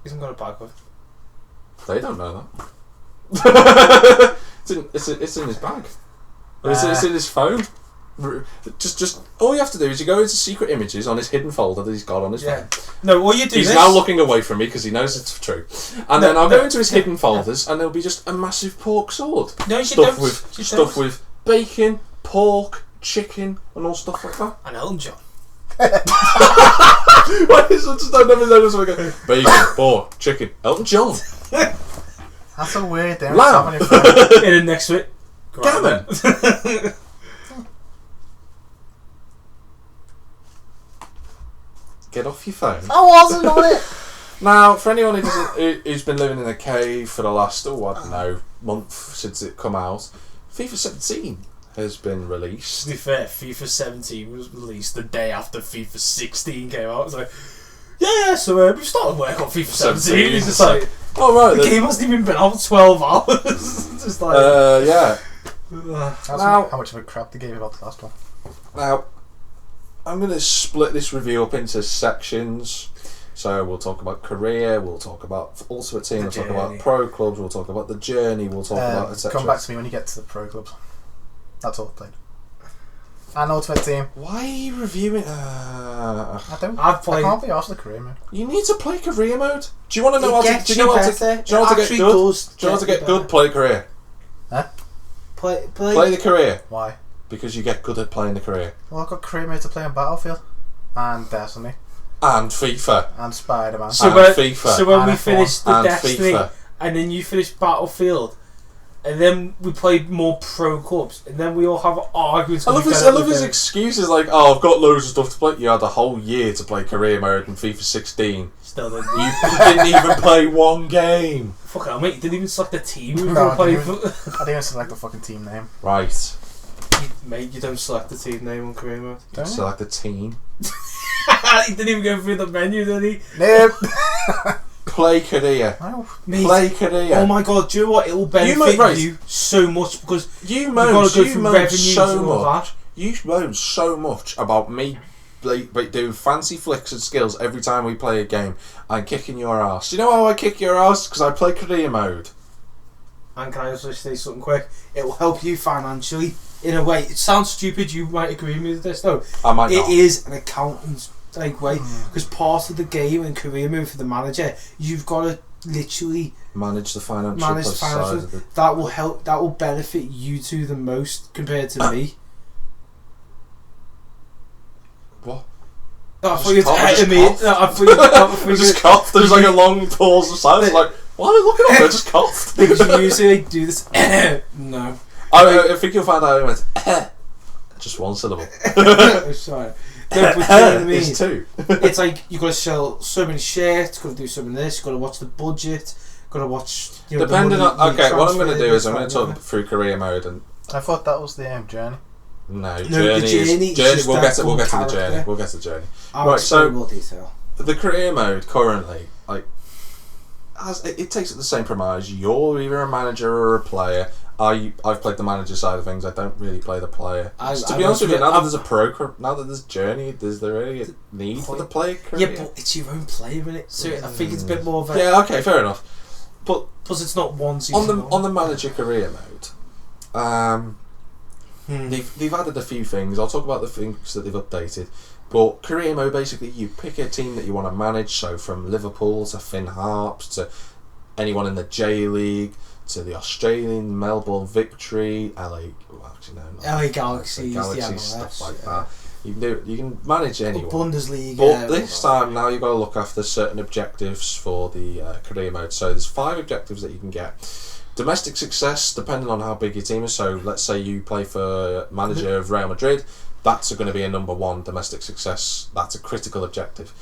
hasn't got a bag with. They don't know that. it's in his bag. It's in his phone. Just all you have to do is you go into secret images on his hidden folder that he's got on his phone. No, all you do. He's now looking away from me because he knows it's true. And then I'll go into his hidden folders, and there'll be just a massive pork sword. No, stuff with bacon, pork, chicken, and all stuff like that. And Elton John. Why is it just I never noticed when I go bacon, pork, chicken, Elton John. That's so weird. Lamb. In the next bit. Gammon. Get off your phone. I wasn't on it. Now, for anyone who's been living in a cave for the last, month since it come out, FIFA 17 has been released. To be fair, FIFA 17 was released the day after FIFA 16 came out. It's like, so we've started work on FIFA 17. It's just like, right. The game hasn't even been out 12 hours. It's just like, yeah. How much of a crap they gave about the last one? Now, I'm going to split this review up into sections. So we'll talk about career, we'll talk about Ultimate Team, we'll talk about pro clubs, we'll talk about the journey, we'll talk about etc. Come back to me when you get to the pro clubs. That's all I played. And Ultimate Team. Why are you reviewing? I don't. I've played. I can't be arsed the career mode. You need to play career mode. Do you want to know how to? Do you know how to get good? Play career. Huh? Play the career. Why? Because you get good at playing the career. Well, I've got career mode to play on Battlefield, and Destiny, and FIFA, and Spider-Man, and FIFA. So when we finished the and Destiny, FIFA. and then you finished Battlefield, and then we played more pro clubs, and then we all have arguments. I love his excuses like, I've got loads of stuff to play. You had a whole year to play career mode in FIFA 16. Still didn't. You didn't even play one game. Fuck it, mate. You didn't even select the team. I didn't even select the fucking team name. Right. Mate, you don't select the team name on career mode. Don't select the team. He didn't even go through the menu, did he? Nope. Play career. No. Play career. Oh my god, do you know what? It will benefit you so much because you moan so much about me doing fancy flicks and skills every time we play a game and kicking your ass. Do you know how I kick your ass? Because I play career mode. And can I also say something quick? It will help you financially in a way. It sounds stupid. You might agree with me with this though. I might not. It is an accountant's way because part of the game and career mode for the manager, you've got to literally manage the financial side of it. That will help. That will benefit you two the most compared to me. What? I thought you were hitting me. I just coughed. There's like a long pause of silence. Like, why are you looking at me? I just coughed. Because you usually do this. No. I think you'll find out I went just one syllable. Sorry. No, but you know what I mean? It's two. It's like you've got to sell so many shirts, got to do some of this, got to watch the budget, got to watch. Depending on what I'm going to do is I'm going to talk through career mode and. I thought that was the journey. No, the journey. We'll get to the journey. We'll get to the journey. Right, so more detail. The career mode currently, it takes it the same premise. You're either a manager or a player. I've played the manager side of things. I don't really play the player. To be honest with you, now that there's journey, is there really a need for the player career? Yeah, but it's your own player, isn't it? So I think it's a bit more of a... Yeah, okay, fair enough. But plus, it's not one season. On the manager career mode, they've added a few things. I'll talk about the things that they've updated. But career mode, basically, you pick a team that you want to manage. So from Liverpool to Finn Harps to anyone in the J League to the Australian Melbourne Victory, LA Galaxy, stuff like that. You can manage anyone. Bundesliga. But this time now you've got to look after certain objectives for the career mode. So there's 5 objectives that you can get. Domestic success, depending on how big your team is. So let's say you play for manager of Real Madrid. That's going to be a number 1 domestic success. That's a critical objective.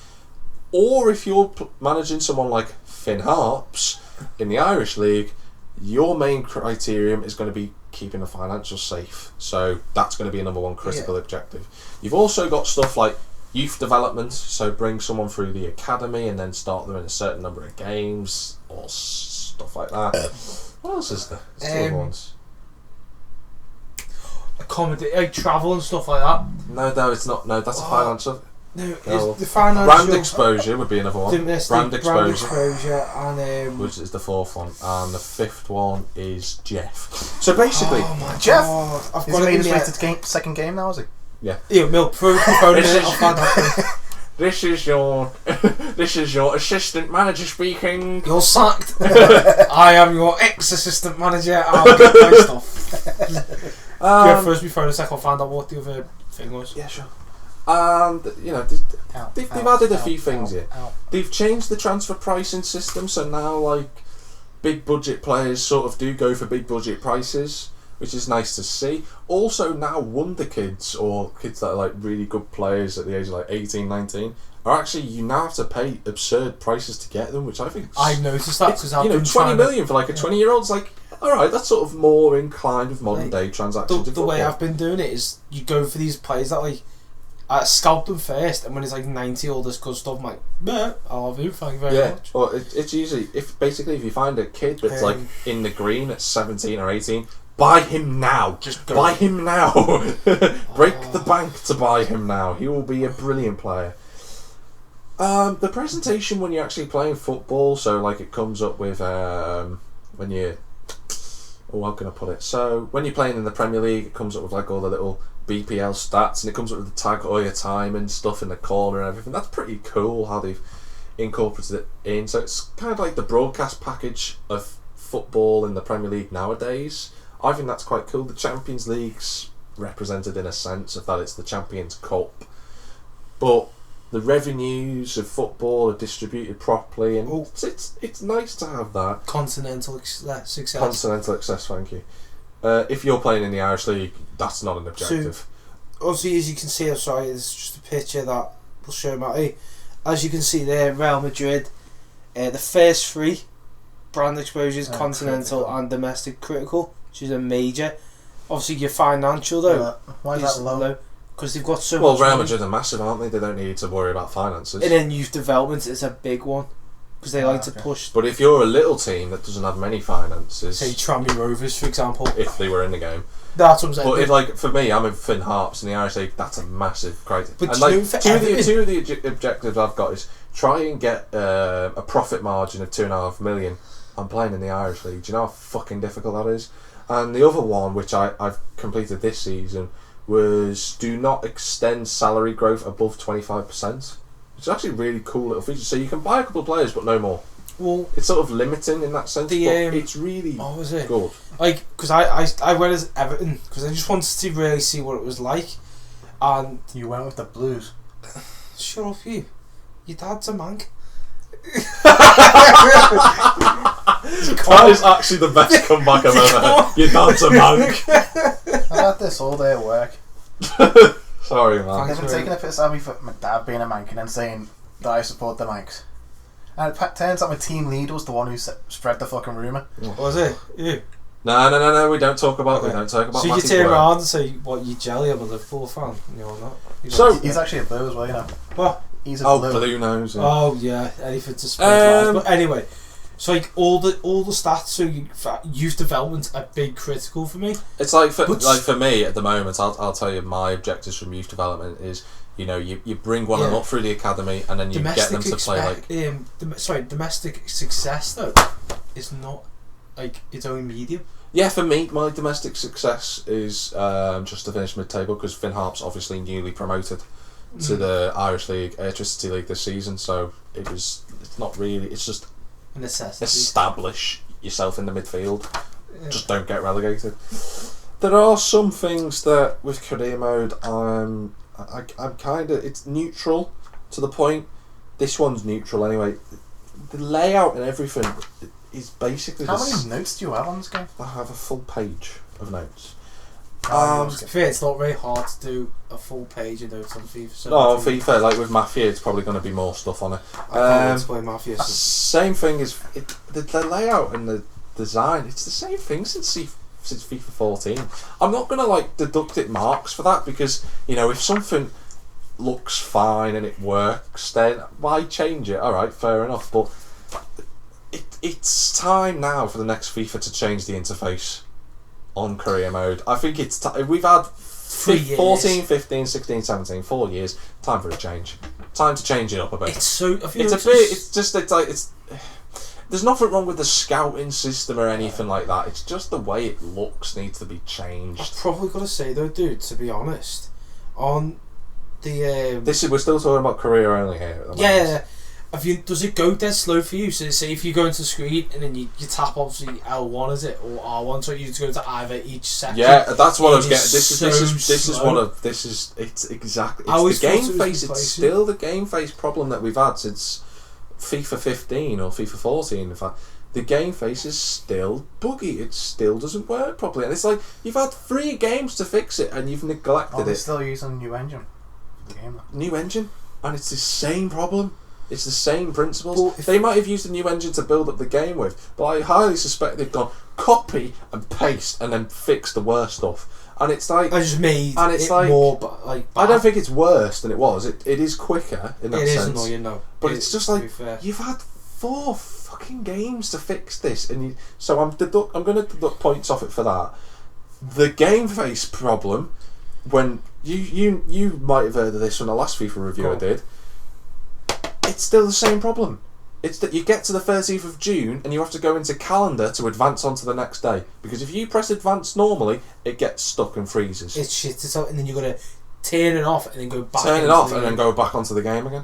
Or if you're managing someone like Finn Harps in the Irish League, your main criterion is going to be keeping the financials safe. So that's going to be a number one critical objective. You've also got stuff like youth development, so bring someone through the academy and then start them in a certain number of games or stuff like that. What else is there? There's two other ones. Accommodate, like travel and stuff like that. No, it's not. No, that's a financial. No, No. it's the financial. Brand exposure would be another one. Domestic Brand exposure. and Which is the fourth one, and the fifth one is Jeff. So basically, oh my Jeff, God, I've He's got it made in his way there. to second game now, is he? Yeah, Milk, throw the phone in This it, is- I'll find out. this is your this is your assistant manager speaking. You're sacked. I am your ex-assistant manager. I'll get my stuff. Yeah, first we phone a second, I'll find out what the other thing was. Yeah, sure. And you know, they've added a few things here. They've changed the transfer pricing system, so now like big budget players sort of do go for big budget prices, which is nice to see. Also now wonder kids or kids that are like really good players at the age of like 18, 19 are actually, you now have to pay absurd prices to get them, which I think I noticed that because I've you know, been 20 trying million for like a 20-year-old is like, alright, that's sort of more in kind with modern day transactions. the way I've been doing it is you go for these players that like I scalp them first, and when it's like 90 all this good stuff, I'm like, nah, I'll have you, thank you very much. Well, it's usually if you find a kid that's like in the green at 17 or 18, buy him now. Just go. Buy him now. Break the bank to buy him now. He will be a brilliant player. The presentation when you're actually playing football, so like it comes up with when you, how can I put it? So when you're playing in the Premier League, it comes up with like all the little BPL stats, and it comes up with the tag all your time and stuff in the corner and everything. That's pretty cool how they've incorporated it in. So it's kind of like the broadcast package of football in the Premier League nowadays. I think that's quite cool. The Champions League's represented in a sense of that it's the Champions Cup, but the revenues of football are distributed properly, and it's nice to have that Continental success. continental access. Thank you. If you're playing in the Irish League, that's not an objective. Obviously, as you can see, I'm sorry, it's just a picture that will show Matty. As you can see there, Real Madrid, the first three brand exposures, continental critical. and domestic critical, which is a major. Obviously, your financial though Why is that low? because they've got so Well, much Real money. Madrid are massive, aren't they? They don't need to worry about finances. And then youth development is a big one because they like to okay. push. But if you're a little team that doesn't have many finances, Say Tranmere Rovers, for example. if they were in the game, That's what I'm saying. but if, like for me, I'm in Finn Harps in the Irish League. That's a massive criteria. But And do you like know for two of Everton- the objectives I've got is try and get a profit margin of 2.5 million. I'm playing in the Irish League. Do you know how fucking difficult that is? And the other one, which I've completed this season, was do not extend salary growth above 25%. It's actually a really cool little feature. So you can buy a couple of players, but no more. well, It's sort of limiting in that sense, The, but it's really what was it? good. Like, because I went as Everton because I just wanted to really see what it was like. And You went with the Blues. shut up, you. Your dad's a mank. That is actually the best comeback I've ever heard. Your dad's a monk. I've had this all day at work. Sorry, man. Thanks. They've been taking a piss out of me for my dad being a mank and then saying that I support the manks. And it turns out my team leader was the one who spread the fucking rumour. Was it? You. No. We don't talk about. Okay. We don't talk about. So you Matty's turn work. around and say, "What, you jelly? I'm a Liverpool fan." You're not. You're So- not. He's actually a Blue as well, you know. What? He's a Oh, Blue. blue nose. Yeah. Oh yeah, anything to spread lies. But anyway, so like all the stats, so youth development are big critical for me. It's like for But- me at the moment. I'll tell you my objectives from youth development is, you know, you bring one of them Yeah. up through the academy and then you get them to play like. Domestic success though is not like its own medium. Yeah, for me, my domestic success is just to finish mid-table because Finn Harps obviously newly promoted to the Irish League, Electricity League this season. So it's not really. It's just A necessity. establish yourself in the midfield. Yeah. Just don't get relegated. There are some things that with career mode I'm kind of, it's neutral to the point. This one's neutral anyway. The layout and everything is basically How many notes do you have on this game? I have a full page of notes. To be fair, it's not very hard to do a full page of notes on FIFA. So No, FIFA, like with Matthew, it's probably going to be more stuff on it. I can't explain Mafia. Same thing as the layout and the design. It's the same thing since since FIFA 14. I'm not gonna like deduct it marks for that because if something looks fine and it works, then why change it? All right, fair enough. But it's time now for the next FIFA to change the interface on career mode. I think it's we've had 14, 15, 16, 17, 4 years. Time for a change. Time to change it up a bit. It's so. There's nothing wrong with the scouting system or anything like that. It's just the way it looks needs to be changed. I've probably got to say though, dude, to be honest, on the we're still talking about career only here. At the moment. Does it go dead slow for you? So say if you go into the screen and then you tap obviously L1 is it or R1, so you need to go to either each section. Yeah, that's what I was getting. It's exactly. It's the game face. It's still the game face problem that we've had since FIFA 15 or FIFA 14. In fact, the game face is still buggy. It still doesn't work properly, and it's like you've had 3 games to fix it and you've neglected it. They're still using a new engine for the game. New engine, and it's the same problem. It's the same principles. They might have used a new engine to build up the game with, but I highly suspect they've gone copy and paste and then fix the worst stuff. And it's like I just made and it's it like, more like bad. I don't think it's worse than it was. It is quicker in that sense. It is annoying, no. But it's just like you've had 4 fucking games to fix this, and so I'm going to deduct points off it for that. The game face problem, when you might have heard of this when the last FIFA review I did. It's still the same problem. It's that you get to the 30th of June and you have to go into calendar to advance onto the next day. Because if you press advance normally, it gets stuck and freezes. It's shit. And then you've got to turn it off and then go back. Turn it off and then go back onto the game again.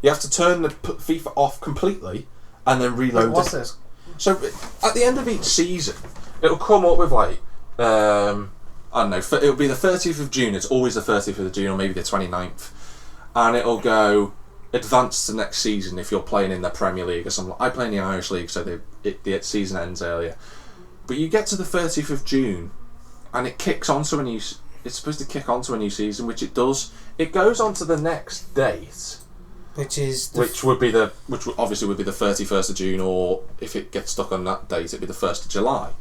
You have to turn the FIFA off completely and then reload What's this? So at the end of each season, it'll come up with like, I don't know, it'll be the 30th of June. It's always the 30th of June or maybe the 29th. And it'll go advance to next season if you're playing in the Premier League or something. I play in the Irish League, so the season ends earlier. But you get to the 30th of June, and it kicks onto a new. It's supposed to kick onto a new season, which it does. It goes on to the next date, which obviously would be the 31st of June, or if it gets stuck on that date, it'd be the 1st of July.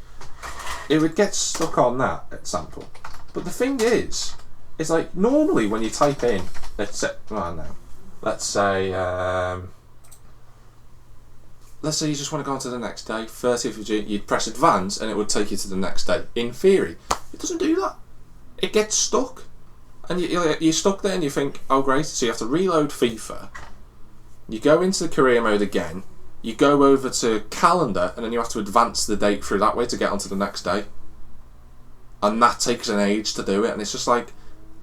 It would get stuck on that example. But the thing is, it's like normally when you type in, let's say you just want to go on to the next day, 30th of June, you'd press advance and it would take you to the next day. In theory, it doesn't do that. It gets stuck. And you're stuck there and you think, oh great, so you have to reload FIFA. You go into the career mode again, you go over to calendar and then you have to advance the date through that way to get onto the next day. And that takes an age to do it, and it's just like,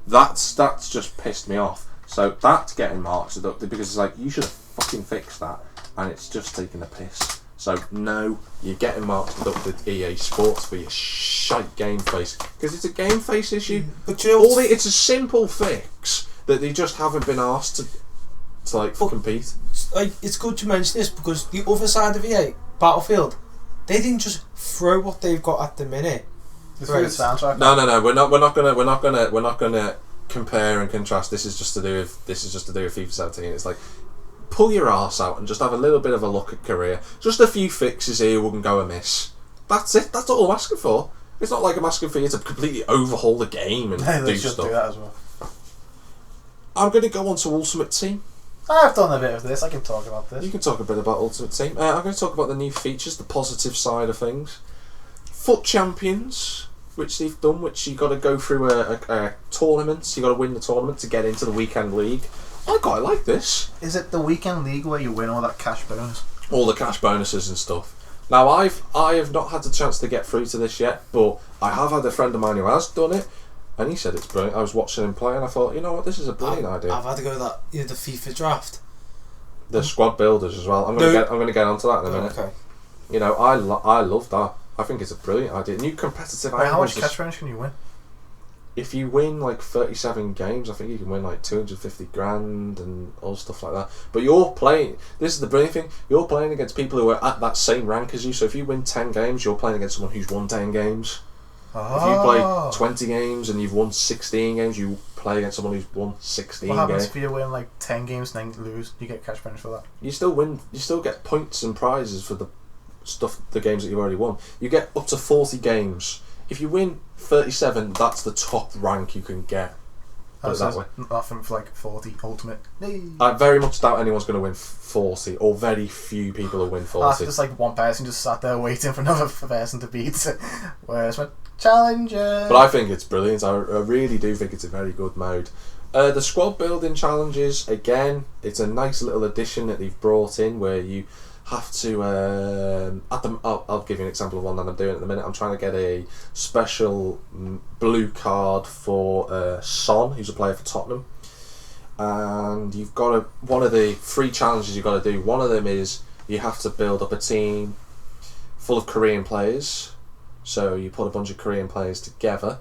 that's just pissed me off. So that's getting marks deducted because it's like, you should have fucking fixed that, and it's just taking the piss. So no, you're getting marks deducted, EA Sports, for your shite game face, because it's a game face issue. But it's a simple fix that they just haven't been asked to compete. It's good to mention this because the other side of EA, Battlefield, they didn't just throw what they've got at the minute. Right. Soundtrack. No. We're not gonna compare and contrast. This is just to do with FIFA 17. It's like, pull your arse out and just have a little bit of a look at career. Just a few fixes here wouldn't go amiss. That's it. That's all I'm asking for. It's not like I'm asking for you to completely overhaul the game and do stuff. Do that as well. I'm going to go on to Ultimate Team. I've done a bit of this. I can talk about this. You can talk a bit about Ultimate Team. I'm going to talk about the new features, the positive side of things. Foot Champions, which they've done, which you got to go through a tournament. You got to win the tournament to get into the weekend league. I quite like this. Is it the weekend league where you win all that cash bonus? All the cash bonuses and stuff. Now I have not had the chance to get through to this yet, but I have had a friend of mine who has done it, and he said it's brilliant. I was watching him play, and I thought, you know what, this is a brilliant idea. I've had to go to the FIFA draft. The squad builders as well. I'm going to get onto that in a minute. Okay. You know, I love that. I think it's a brilliant idea. New competitive. How much cash bonus can you win? If you win like 37 games, I think you can win like 250 grand and all stuff like that. But you're playing. This is the brilliant thing. You're playing against people who are at that same rank as you. So if you win 10 games, you're playing against someone who's won 10 games. Oh. If you play 20 games and you've won 16 games, you play against someone who's won 16 games. What happens if you win like 10 games and then lose? You get cash bonus for that. You still win. You still get points and prizes for the games that you've already won. You get up to 40 games if you win 37, that's the top rank you can get. Put it that way. Nothing for like 40 ultimate. I very much doubt anyone's going to win 40, or very few people will win 40. That's just like one person just sat there waiting for another person to beat. Where's my challenger? But I think it's brilliant. I really do think it's a very good mode. The squad building challenges, again, it's a nice little addition that they've brought in where you have to I'll give you an example of one that I'm doing at the minute. I'm trying to get a special blue card for Son, who's a player for Tottenham, and you've got one of the 3 challenges you've got to do. One of them is you have to build up a team full of Korean players, so you put a bunch of Korean players together.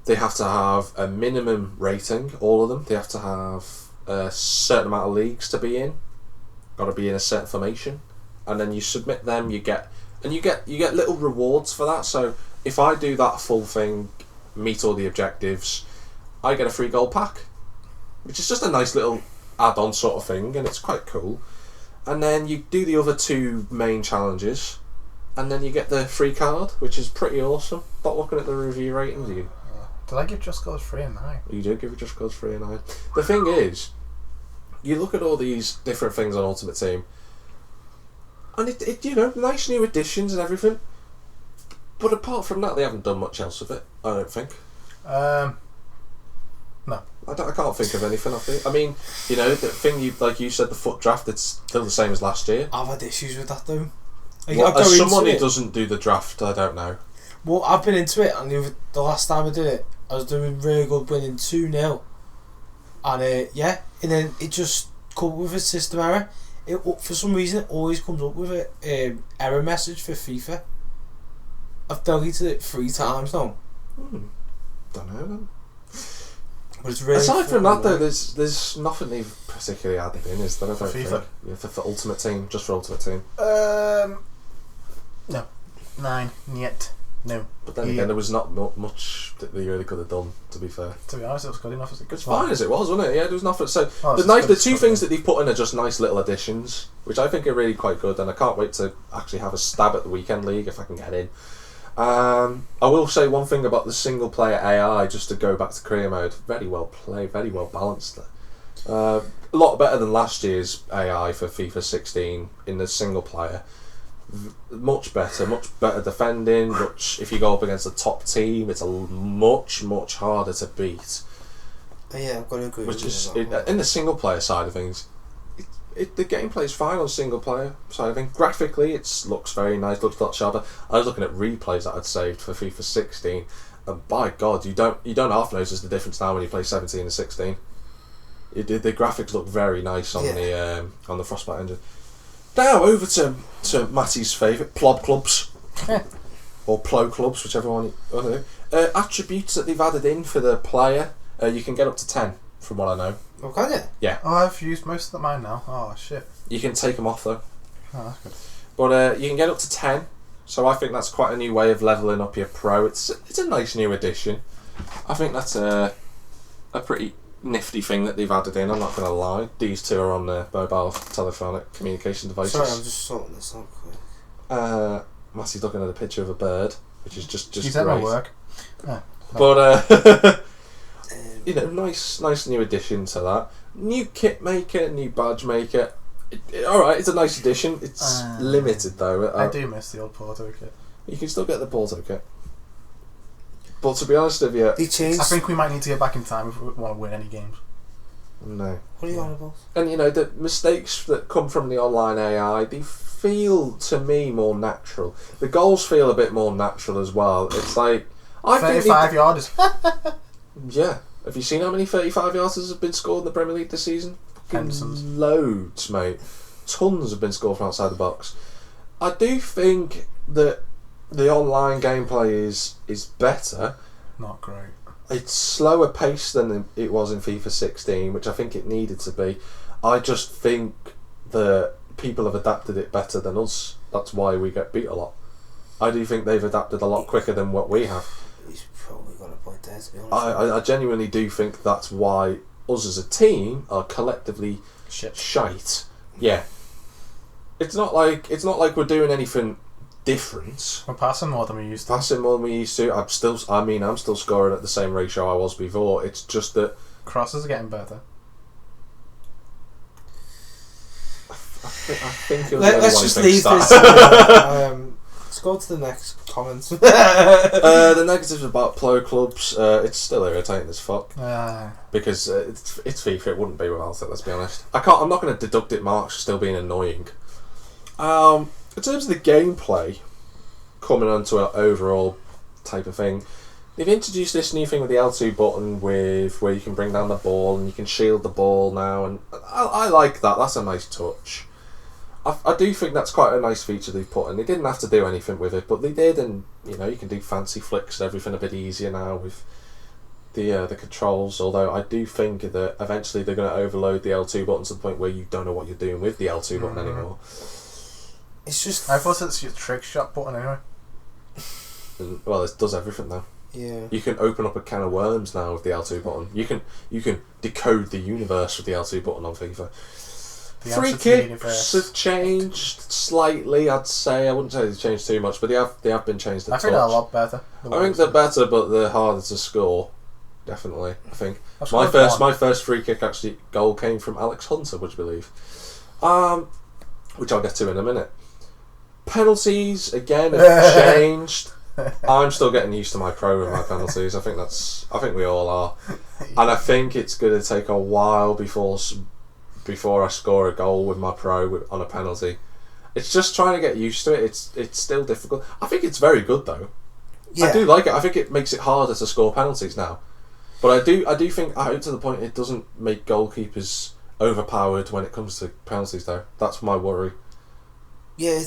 They have to have a minimum rating, all of them. They have to have a certain amount of leagues to be in. Got to be in a certain formation, and then you submit them. You get little rewards for that. So if I do that full thing, meet all the objectives, I get a free gold pack, which is just a nice little add-on sort of thing, and it's quite cool. And then you do the other 2 main challenges, and then you get the free card, which is pretty awesome. Not looking at the review ratings, you. Did I give Just Cause 3 and 9? You do give it Just Cause 3 and 9. The thing is, you look at all these different things on Ultimate Team, and it you know, nice new additions and everything, but apart from that, they haven't done much else with it. I don't think. No. I can't think of anything. I mean, you know, the thing you said, the foot draft, it's still the same as last year. I've had issues with that though. Well, as someone who doesn't do the draft, I don't know. Well, I've been into it, and the last time I did it, I was doing really good, winning 2-0. And and then it just come with a system error. For some reason, it always comes up with an error message for FIFA. I've deleted it 3 times now. Don't know then. But it's really aside from that though, there's nothing they've particularly added in, is there? I don't FIFA? think. Yeah, for Ultimate Team, just for Ultimate Team. No. 9 yet. No. But then again, there was not much that they really could have done, to be fair. To be honest, it was good enough as a good It's fine as it was, wasn't it? Yeah, there was nothing. So Oh, the 2 things that they've put in are just nice little additions, which I think are really quite good, and I can't wait to actually have a stab at the weekend league if I can get in. I will say one thing about the single player AI, just to go back to career mode. Very well played, very well balanced. A lot better than last year's AI for FIFA 16 in the single player. Much better defending. If you go up against a top team, it's much harder to beat. Yeah, I've got to agree. Which is in the single player side of things. The gameplay is fine on single player side of things. Graphically, it looks very nice. Looks a lot sharper. I was looking at replays that I'd saved for FIFA 16, and by God, you don't half notice the difference now when you play 17 and 16. The graphics look very nice on the Frostbite engine. Now over to Matty's favourite, Plob Clubs. Or Plo Clubs, whichever one you attributes that they've added in for the player. You can get up to 10, from what I know. Oh, can you? Yeah. Oh, I've used most of mine now. Oh, shit. You can take them off though. Oh, that's good. But you can get up to 10, so I think that's quite a new way of levelling up your pro. It's a nice new addition. I think that's a pretty nifty thing that they've added in, I'm not going to lie. These 2 are on the mobile telephonic communication devices. Sorry, I'm just sorting this out quick. Matty's looking at a picture of a bird, which is just She's great. at my work. Oh, no. But you know, nice new addition to that. New kit maker, new badge maker. Alright, it's a nice addition. It's limited though. I do miss the old Porto kit. You can still get the Porto kit. But to be honest with you, They changed. I think we might need to get back in time if we want to win any games. no. What are you on about? And you know, the mistakes that come from the online AI, they feel to me more natural. The goals feel a bit more natural as well. It's like 35 yarders. Yeah. Have you seen how many 35 yarders have been scored in the Premier League this season? Henderson's. Loads, mate. Tons have been scored from outside the box. I do think that the online gameplay is better. Not great. It's slower paced than it was in FIFA 16, which I think it needed to be. I just think that people have adapted it better than us. That's why we get beat a lot. I do think they've adapted a lot quicker than what we have. He's probably got a point there, to be honest. I genuinely do think that's why us as a team are collectively Shit. shite. Yeah. It's not like we're doing anything different. We're passing more than we used to. Passing more than we used to. I'm still scoring at the same ratio I was before. It's just that Crosses are getting better. I think you're Let's just leave this. Let's go to the next comments. The negatives about player clubs. It's still irritating as fuck because it's FIFA. It wouldn't be without it. Let's be honest. I'm not going to deduct it marks for still being annoying. In terms of the gameplay, coming onto an overall type of thing, they've introduced this new thing with the L2 button with where you can bring down the ball and you can shield the ball now, and I like that. That's a nice touch. I do think that's quite a nice feature they've put in. They didn't have to do anything with it, but they did, and you can do fancy flicks and everything a bit easier now with the controls. Although I do think that eventually they're going to overload the L2 button to the point where you don't know what you're doing with the L2 button anymore. It's just... I thought it's your trick shot button anyway. Well, it does everything now. Yeah. You can open up a can of worms now with the L2 button. You can decode the universe with the L2 button on FIFA. Free kicks have changed slightly, I'd say. I wouldn't say they've changed too much, but they have been changed a touch. I think they're a lot better. I think they're better, but they're harder to score. Definitely, I think. My first free kick goal came from Alex Hunter, would you believe? Which I'll get to in a minute. Penalties again have changed. I'm still getting used to my pro with my penalties. I think we all are, and I think it's going to take a while before I score a goal with my pro on a penalty. It's just trying to get used to it. It's still difficult. I think it's very good though. Yeah. I do like it. I think it makes it harder to score penalties now. But I do think I hope to the point it doesn't make goalkeepers overpowered when it comes to penalties though. That's my worry. Yeah,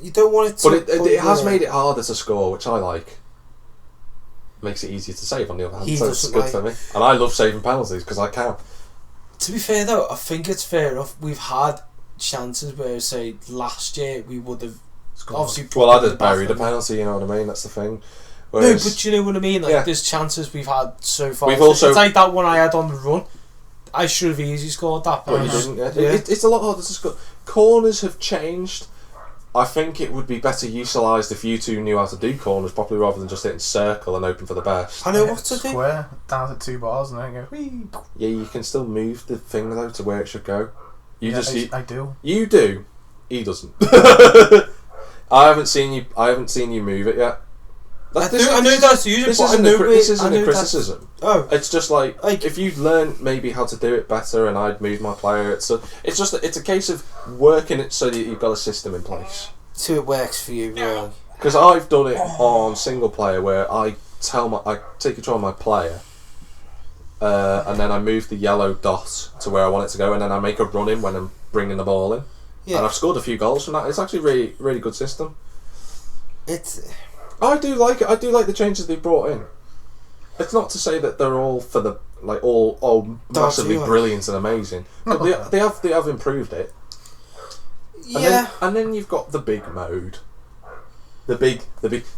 you don't want it to... But it has made it harder to score, which I like. Makes it easier to save on the other hand, so it's good for me. And I love saving penalties because I can. To be fair though, I think it's fair enough. We've had chances where, say, last year we would have obviously... Well, I'd have buried a penalty, you know what I mean? That's the thing. Whereas, no, but you know what I mean? Like, there's chances we've had so far. It's like that one I had on the run. I should have easily scored that, but you didn't. Yeah. It's a lot harder to score. Corners have changed. I think it would be better utilised if you two knew how to do corners properly rather than just hitting circle and open for the best. I know what to do. Square, down to 2 bars and then go whee. Yeah, you can still move the thing though to where it should go. I do. You do. He doesn't. I haven't seen you move it yet. I know that's usually. This isn't a criticism. It's just like if you'd learned maybe how to do it better, and I'd moved my player. It's a case of working it so that you've got a system in place. So it works for you, really. Because I've done it on single player where I take control of my player, and then I move the yellow dot to where I want it to go, and then I make a run in when I'm bringing the ball in. Yeah. And I've scored a few goals from that. It's actually really, really good system. I do like it. I do like the changes they've brought in. It's not to say that they're all for the all massively brilliant and amazing, but they have improved it. Yeah. And then you've got the big mode, the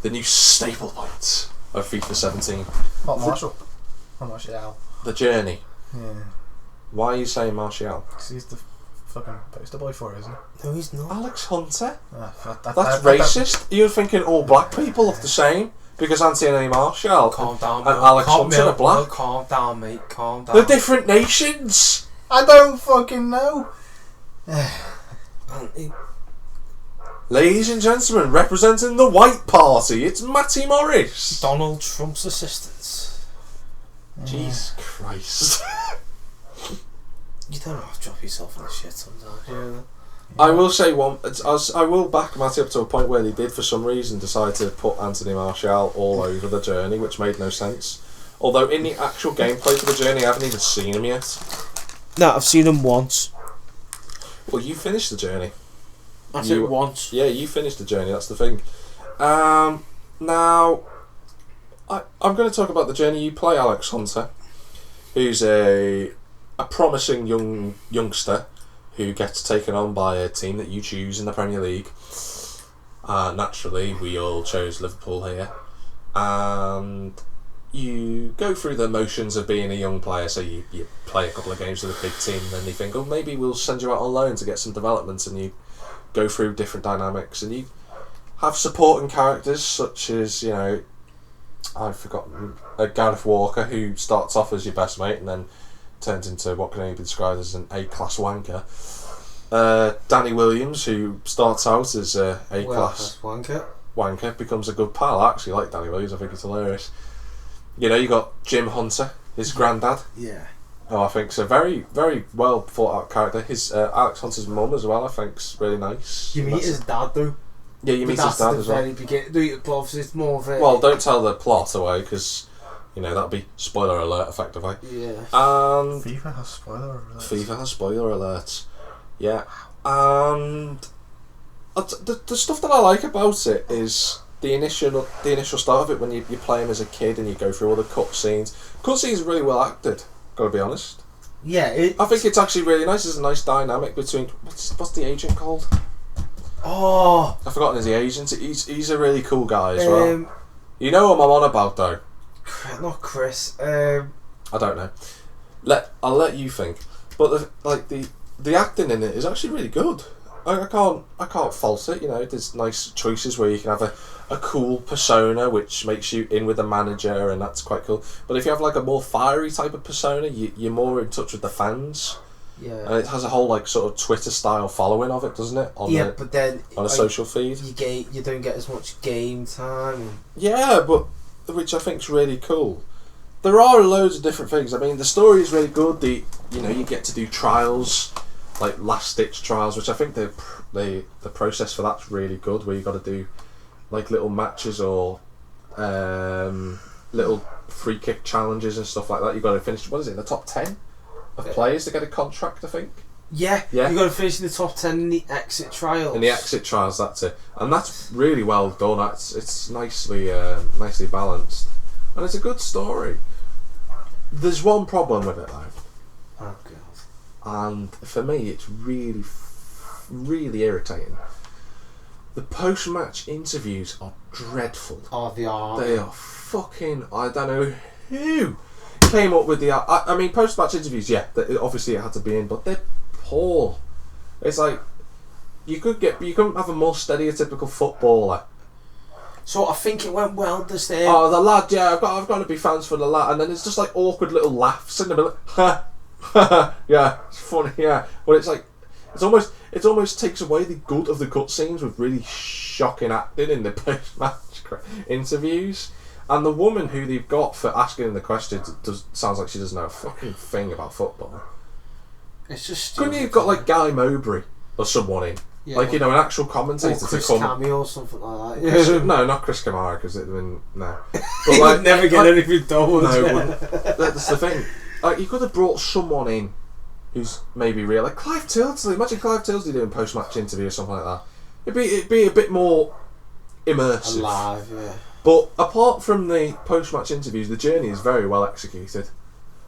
new staple point of FIFA 17. What Marshall? Martial. The journey. Yeah. Why are you saying Martial? Because he's the fucking poster boy for it, isn't he? No, he's not. Alex Hunter? That's racist. You're thinking all black people look the same because Anthony Martial calm down, and Alex Hunter are black. Calm down, mate. Calm down. They're different nations. I don't fucking know. Ladies and gentlemen, representing the White Party, it's Matty Morris. Donald Trump's assistants. Jesus Christ. You don't have to drop yourself in the shit sometimes. Yeah. I will say I will back Matty up to a point where they did for some reason decide to put Anthony Martial all over the journey, which made no sense. Although in the actual gameplay for the journey, I haven't even seen him yet. No, I've seen him once. Well, you finished the journey. I said once. Yeah, you finished the journey, that's the thing. Now, I'm going to talk about the journey you play, Alex Hunter, who's a promising youngster who gets taken on by a team that you choose in the Premier League. Naturally, we all chose Liverpool here. And you go through the motions of being a young player, so you play a couple of games with a big team, and then you think, oh, maybe we'll send you out on loan to get some development, and you go through different dynamics, and you have supporting characters such as, you know, I've forgotten, Gareth Walker, who starts off as your best mate and then turns into what can only be described as an A-class wanker. Danny Williams, who starts out as a A-class wanker, becomes a good pal. I actually like Danny Williams, I think it's hilarious. You know, you got Jim Hunter, his granddad. Yeah. Oh, I think it's a very, very well thought out character. His Alex Hunter's mum as well, I think's really nice. You meet his dad though. Yeah, you meet his dad as well. Very beginning, but obviously it's more of a... Well, don't tell the plot away, because, you know, that'll be spoiler alert, effectively. Yeah. And FIFA has spoiler alerts. FIFA has spoiler alerts. Yeah. And the stuff that I like about it is the initial start of it, when you play him as a kid and you go through all the cutscenes. Cutscenes are really well acted, gotta be honest. Yeah. I think it's actually really nice. There's a nice dynamic between... What's the agent called? Oh, I've forgotten his agent. He's a really cool guy as well. You know who I'm on about though? Not Chris. I don't know. I'll let you think. But the acting in it is actually really good. I can't fault it. You know, there's nice choices where you can have a cool persona which makes you in with the manager, and that's quite cool. But if you have like a more fiery type of persona, you're more in touch with the fans. Yeah. And it has a whole like sort of Twitter style following of it, doesn't it? But then on a social feed, you don't get as much game time. Yeah, but which I think's really cool. There are loads of different things. I mean, the story is really good. You get to do trials, like last ditch trials, which I think the process for that's really good. Where you got to do like little matches or little free kick challenges and stuff like that. You got to finish. What is it? In the top 10 of players to get a contract, I think. Yeah. You got to finish in the top 10 in the exit trials. In the exit trials, that's it, and that's really well done. It's nicely balanced, and it's a good story. There's one problem with it though. Oh god. And for me, it's really, really irritating. The post-match interviews are dreadful. Oh, they are. They are fucking... I don't know who came up with the... I mean, post-match interviews, yeah, obviously it had to be in, but they're poor. It's like, you couldn't have a more stereotypical footballer. So I think it went well this day. Oh, the lad, yeah, I've got to be fans for the lad. And then it's just like awkward little laughs in the middle. Ha! Yeah, it's funny, yeah. But it's like, it almost takes away the good of the cutscenes with really shocking acting in the post-match interviews. And the woman who they've got for asking the questions sounds like she doesn't know a fucking thing about football. It's just couldn't you have got like Guy Mowbray or someone in? Yeah, like, you know, an actual commentator or Chris to come. Cameo or something like that. Yeah. No, not Chris Kamara, because it'd been no. But He would never get anything done. No, it wouldn't. That's the thing. Like, you could have brought someone in who's maybe real, like Clive Tildesley. Imagine Clive Tildesley doing post-match interview or something like that. It'd be a bit more immersive. Alive, yeah. But apart from the post-match interviews, the journey is very well executed.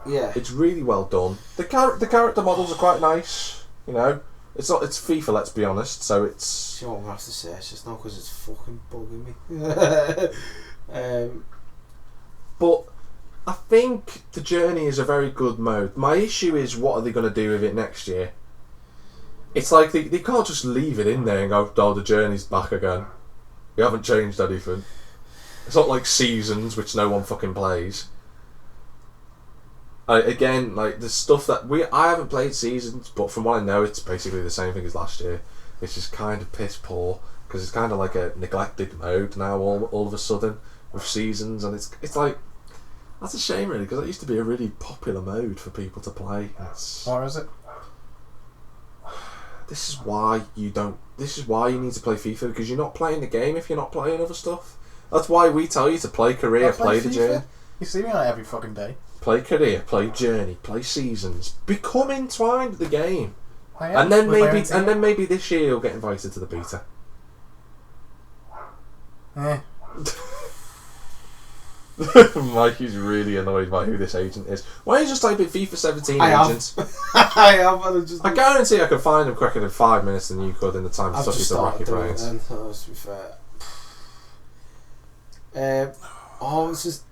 Yeah. It's really well done. The character models are quite nice. You know, it's FIFA. Let's be honest. So it's. You know what I'm gonna have to say? It's just not because it's fucking bugging me. But I think the journey is a very good mode. My issue is, what are they going to do with it next year? It's like they can't just leave it in there and go, oh, the journey's back again. We haven't changed anything. It's not like Seasons, which no one fucking plays. Again, like the stuff that I haven't played Seasons, but from what I know, it's basically the same thing as last year. It's just kind of piss poor because it's kind of like a neglected mode now. All of a sudden with Seasons, and it's like, that's a shame really, because it used to be a really popular mode for people to play. Or is it? This is why you need to play FIFA, because you're not playing the game if you're not playing other stuff. That's why we tell you to play Career, play the Journey. You see me on it every fucking day. Play Career, play Journey, play Seasons. Become entwined with the game. And then maybe this year you'll get invited to the beta. Mikey's really annoyed by who this agent is. Why don't you just type in FIFA 17 agents? I have. I guarantee I could find them quicker than 5 minutes than you could in the time it took you to rack your brains. To be fair. It's just.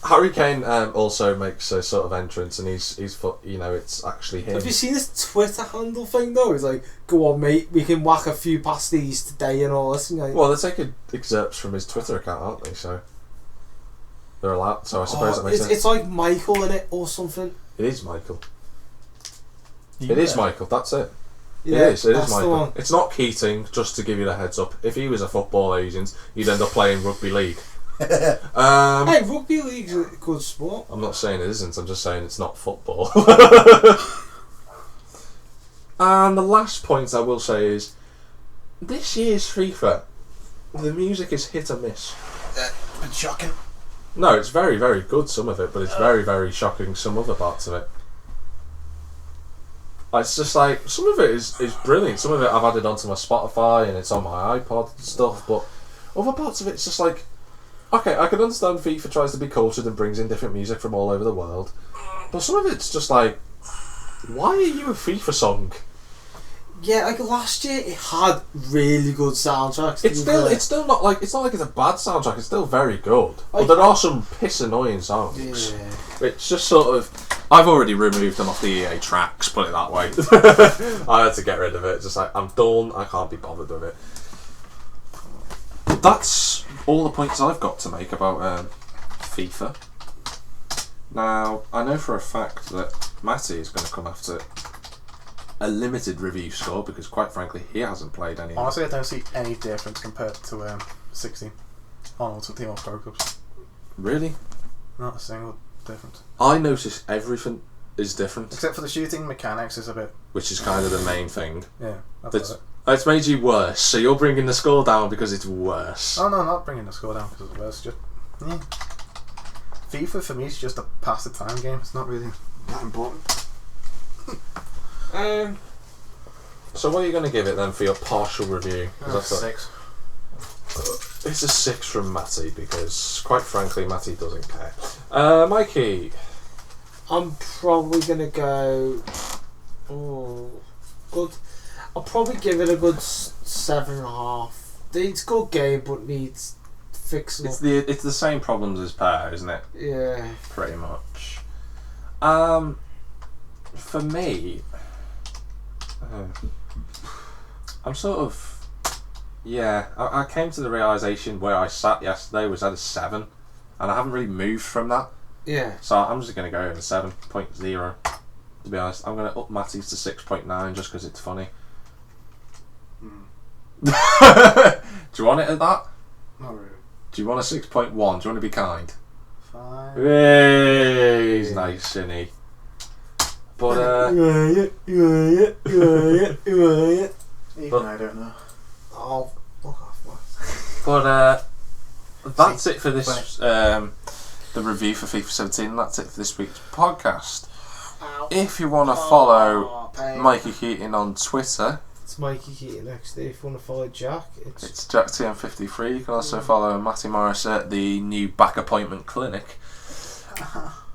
Harry Kane also makes a sort of entrance, and he's it's actually him. Have you seen his Twitter handle thing though? It's like, go on mate, we can whack a few past these today and all this. And like, Well, they're taking excerpts from his Twitter account, aren't they? So they're allowed. So I suppose that makes sense. it's like Michael in it or something. It is Michael. It is Michael. That's it. Yeah, it is that's the Michael. one. It's not Keating. Just to give you the heads up, if he was a football agent, he'd end up playing rugby league. Hey, rugby league's a good sport. I'm not saying it isn't. I'm just saying it's not football. And the last point I will say is, this year's FIFA, the music is hit or miss. It's shocking. No, it's very, very good, some of it, but it's very, very shocking, some other parts of it. It's just like, some of it is brilliant. Some of it I've added onto my Spotify and it's on my iPod and stuff, but other parts of it's just like, okay, I can understand FIFA tries to be cultured and brings in different music from all over the world, but some of it's just like, why are you a FIFA song? Yeah, like last year it had really good soundtracks. It's still not like it's a bad soundtrack. It's still very good, but there are some piss annoying songs. Yeah. It's just sort of. I've already removed them off the EA tracks. Put it that way. I had to get rid of it. Just like, I'm done. I can't be bothered with it. But that's all the points I've got to make about FIFA. Now I know for a fact that Matty is going to come after a limited review score because, quite frankly, he hasn't played any. Honestly, I don't see any difference compared to 16 on Ultimate Team or Pro Clubs. Really? Not a single difference. I notice everything is different, Except for the shooting mechanics is a bit. which is kind of the main thing. Yeah, that's That's, about it's made you worse, so you're bringing the score down because it's worse. it. Oh no, not bringing the score down because it's worse. Just FIFA for me is just a pass the time game. It's not really that important. So what are you going to give it then for your partial review? 'Cause that's 6. It's a 6 from Matty because, quite frankly, Matty doesn't care. Mikey. I'm probably gonna go. Oh, good. I'll probably give it a good 7.5. It's a good game, but needs fixing up. It's the same problems as Pear, isn't it? Yeah. Pretty much. For me, I'm sort of. Yeah, I came to the realisation where I sat yesterday was at a 7, and I haven't really moved from that. Yeah. So I'm just going to go with a 7.0. To be honest, I'm going to up Matty's to 6.9 just because it's funny. Do you want it at that? Not really. Do you want a 6.1? Do you want to be kind? 5. Hey, he's nice, isn't he? But Even I don't know. Oh, fuck off, man. But that's it for this the review for FIFA 17, and that's it for this week's podcast. If you want to follow Mikey Keating on Twitter, It's Mikey Keating next day. If you want to follow Jack, it's JackTM53. You can also follow Matty Morris at the new back appointment clinic.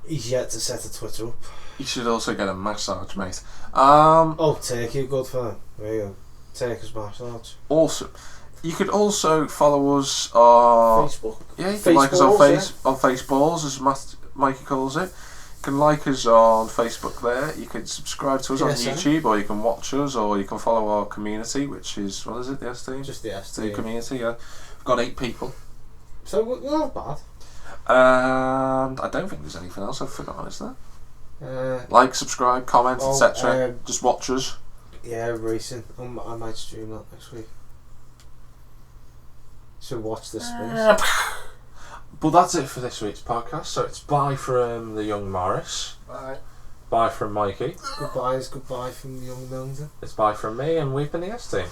he's yet to set a Twitter up. You should also get a massage, mate. Oh, Turkey, good fan. There you go. Turkish massage. Awesome. You could also follow us on Facebook. Yeah, you can like us on Faceballs, on Faceballs, as Mikey calls it. You can like us on Facebook there. You can subscribe to us on PSN. YouTube, or you can watch us, or you can follow our community, which is, what is it, the S team? Just the S The team. community, yeah. We've got 8 people. So we're not bad. And I don't think there's anything else I've forgotten, is there? Like, subscribe, comment, etc. Just watch us. Yeah, racing. I might stream that next week. So watch the space. But that's it for this week's podcast. So it's bye from the young Morris. Bye. Bye from Mikey. Goodbye from the young Millington. It's bye from me, and we've been the S team.